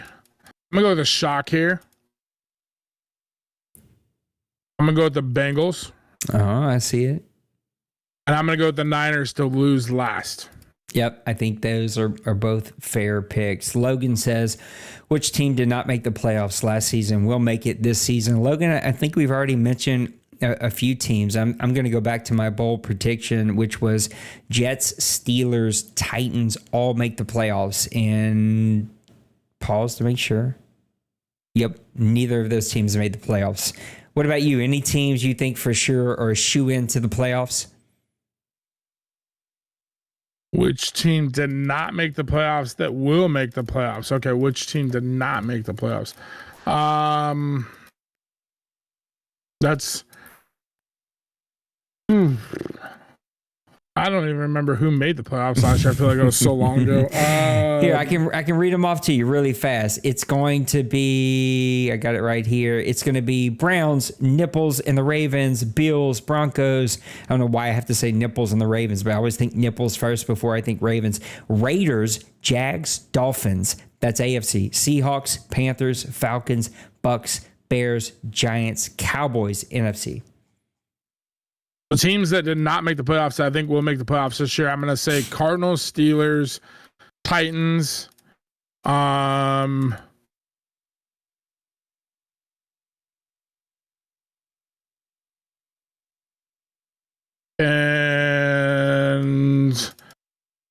shock here. I'm gonna go with the Bengals. Oh, I see it. And I'm gonna go with the Niners to lose last. Yep, I think those are both fair picks. Logan says, which team did not make the playoffs last season will make it this season? Logan, I think we've already mentioned a few teams. I'm going to go back to my bold prediction, which was Jets, Steelers, Titans all make the playoffs. And pause to make sure. Yep, neither of those teams made the playoffs. What about you? Any teams you think for sure are a shoe into the playoffs? Which team did not make the playoffs that will make the playoffs? Okay, which team did not make the playoffs? That's I don't even remember who made the playoffs last year. I feel like it was so long ago. Here, I can read them off to you really fast. It's going to be, I got it right here. It's going to be Browns, Nipples, and the Ravens, Bills, Broncos. I don't know why I have to say Nipples and the Ravens, but I always think Nipples first before I think Ravens. Raiders, Jags, Dolphins. That's AFC. Seahawks, Panthers, Falcons, Bucks, Bears, Giants, Cowboys, NFC. The teams that did not make the playoffs, I think will make the playoffs this year. I'm going to say Cardinals, Steelers, Titans, and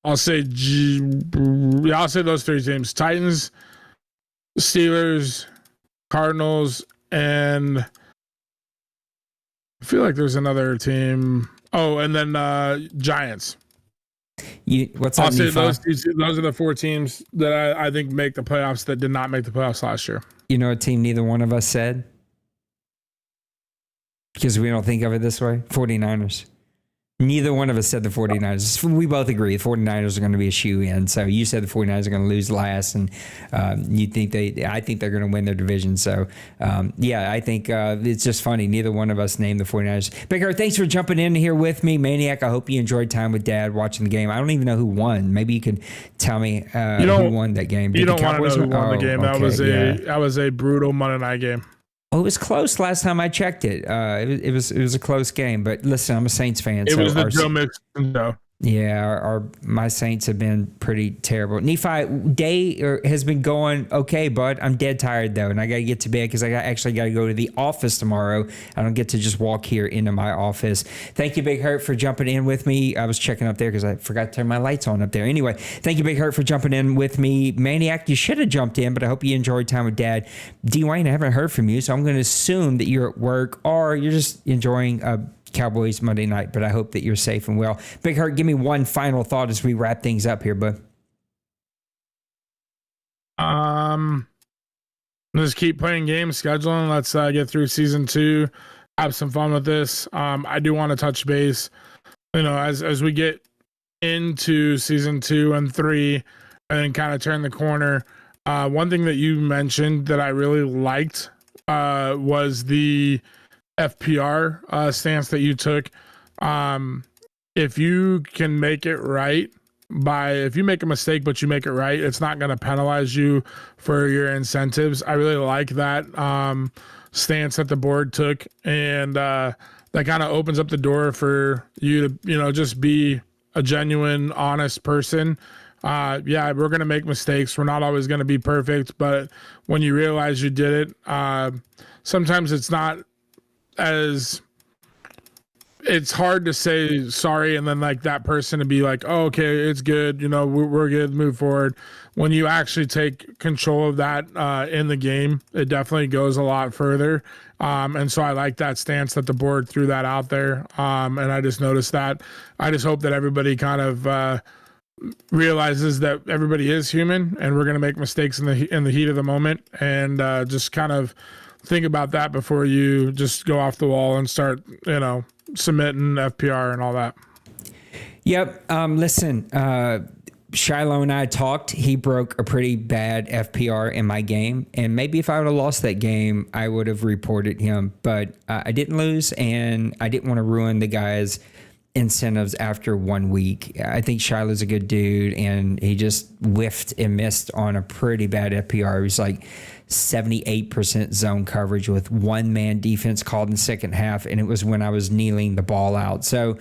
I'll say those three teams: Titans, Steelers, Cardinals, and I feel like there's another team. Oh, and then Giants. I'll say those are the four teams that I think make the playoffs that did not make the playoffs last year. You know a team neither one of us said? Because we don't think of it this way? 49ers. Neither one of us said the 49ers. We both agree the 49ers are going to be a shoe-in. So you said the 49ers are going to lose last, and I think they're going to win their division. So, I think it's just funny. Neither one of us named the 49ers. Big Hurt, thanks for jumping in here with me. Maniac, I hope you enjoyed time with Dad watching the game. I don't even know who won. Maybe you could tell me who won that game. You don't want to know who won the game. Okay, that was a brutal Monday night game. Oh, it was close last time I checked it. It was a close game. But listen, I'm a Saints fan. It was the Joe Mixon show. Yeah, my Saints have been pretty terrible. Nephi, day has been going okay, bud. I'm dead tired, though, and I got to get to bed because I actually got to go to the office tomorrow. I don't get to just walk here into my office. Thank you, Big Hurt, for jumping in with me. I was checking up there because I forgot to turn my lights on up there. Anyway, thank you, Big Hurt, for jumping in with me. Maniac, you should have jumped in, but I hope you enjoyed time with Dad. D-Wayne, I haven't heard from you, so I'm going to assume that you're at work or you're just enjoying Cowboys Monday night, but I hope that you're safe and well. Big Hurt, give me one final thought as we wrap things up here, bud. Just keep playing games, scheduling. Let's get through season 2, have some fun with this. I do want to touch base, as we get into season 2 and 3 and then kind of turn the corner. One thing that you mentioned that I really liked was the FPR stance that you took. If you can make it right if you make a mistake but you make it right, it's not going to penalize you for your incentives. I really like that stance that the board took, and that kind of opens up the door for you to just be a genuine, honest person. We're going to make mistakes. We're not always going to be perfect, but when you realize you did it, sometimes it's not it's hard to say sorry and then like that person to be like, oh, okay, it's good, we're good, move forward. When you actually take control of that in the game, it definitely goes a lot further. And so I like that stance that the board threw that out there. And I just noticed that. I just hope that everybody kind of realizes that everybody is human and we're going to make mistakes in the heat of the moment, and just kind of think about that before you just go off the wall and start, submitting FPR and all that. Yep. Listen, Shiloh and I talked. He broke a pretty bad FPR in my game, and maybe if I would have lost that game, I would have reported him. But I didn't lose, and I didn't want to ruin the guy's incentives after 1 week. I think Shiloh's a good dude, and he just whiffed and missed on a pretty bad FPR. It was like 78% zone coverage with one-man defense called in the second half, and it was when I was kneeling the ball out. So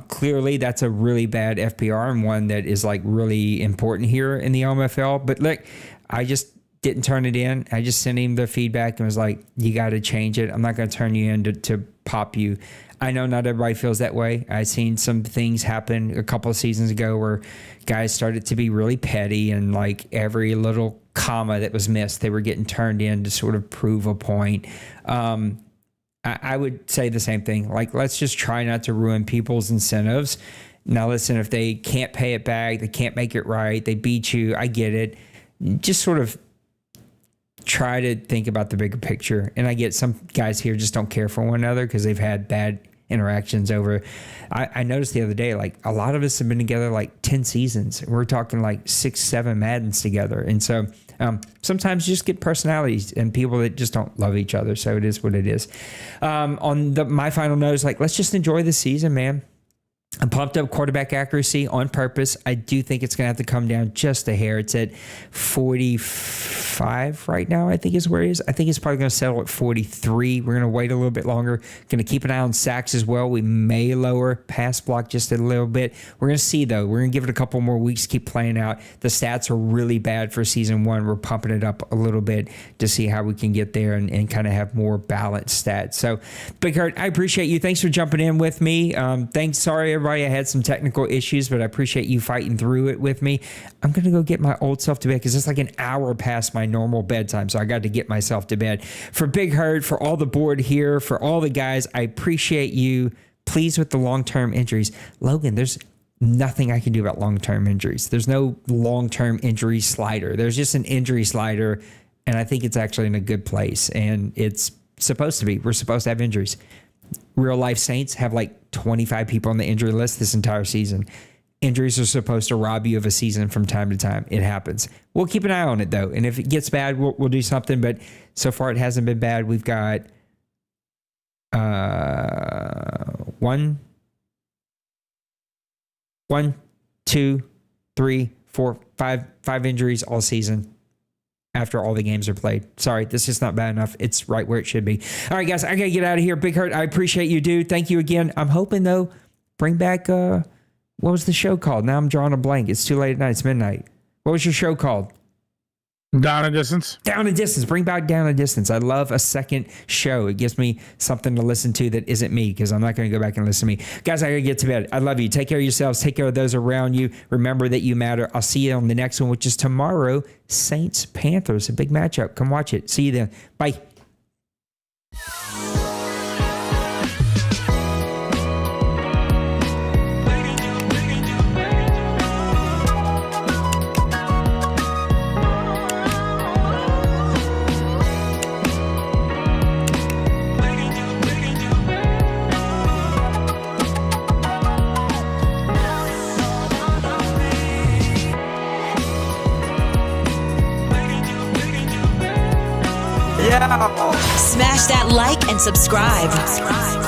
clearly that's a really bad FPR and one that is like really important here in the OMFL. But look, I just didn't turn it in. I just sent him the feedback and was like, you got to change it. I'm not going to turn you in to pop you. I know not everybody feels that way. I've seen some things happen a couple of seasons ago where guys started to be really petty, and like every little comma that was missed, they were getting turned in to sort of prove a point. I would say the same thing. Like, let's just try not to ruin people's incentives. Now, listen, if they can't pay it back, they can't make it right, they beat you, I get it. Just sort of try to think about the bigger picture. And I get some guys here just don't care for one another because they've had bad interactions over. I noticed the other day, like a lot of us have been together like 10 seasons. We're talking like 6-7 Maddens together. And so sometimes you just get personalities and people that just don't love each other. So it is what it is. On my final note is like, let's just enjoy the season, man. I pumped up quarterback accuracy on purpose. I do think it's going to have to come down just a hair. It's at 45 right now, I think is where it is. I think it's probably going to settle at 43. We're going to wait a little bit longer. Going to keep an eye on sacks as well. We may lower pass block just a little bit. We're going to see, though. We're going to give it a couple more weeks, keep playing out. The stats are really bad for season one. We're pumping it up a little bit to see how we can get there and kind of have more balanced stats. So, Big Hurt, I appreciate you. Thanks for jumping in with me. Sorry, everybody. I had some technical issues, but I appreciate you fighting through it with me. I'm going to go get my old self to bed because it's like an hour past my normal bedtime, so I got to get myself to bed. For Big Hurt, for all the board here, for all the guys, I appreciate you. Pleased with the long-term injuries. Logan, there's nothing I can do about long-term injuries. There's no long-term injury slider. There's just an injury slider, and I think it's actually in a good place, and it's supposed to be. We're supposed to have injuries. Real life Saints have like 25 people on the injury list this entire season. Injuries are supposed to rob you of a season from time to time. It happens. We'll keep an eye on it though. And if it gets bad, we'll do something. But so far it hasn't been bad. We've got one, two, three, four, five injuries all season. After all the games are played. Sorry, this is not bad enough. It's right where it should be. All right, guys, I got to get out of here. Big Hurt, I appreciate you, dude. Thank you again. I'm hoping, though, bring back, what was the show called? Now I'm drawing a blank. It's too late at night. It's midnight. What was your show called? Down a Distance. Down a Distance. Bring back Down a Distance. I love a second show. It gives me something to listen to that isn't me because I'm not going to go back and listen to me. Guys, I got to get to bed. I love you. Take care of yourselves. Take care of those around you. Remember that you matter. I'll see you on the next one, which is tomorrow. Saints-Panthers. A big matchup. Come watch it. See you then. Bye. Smash that like and subscribe.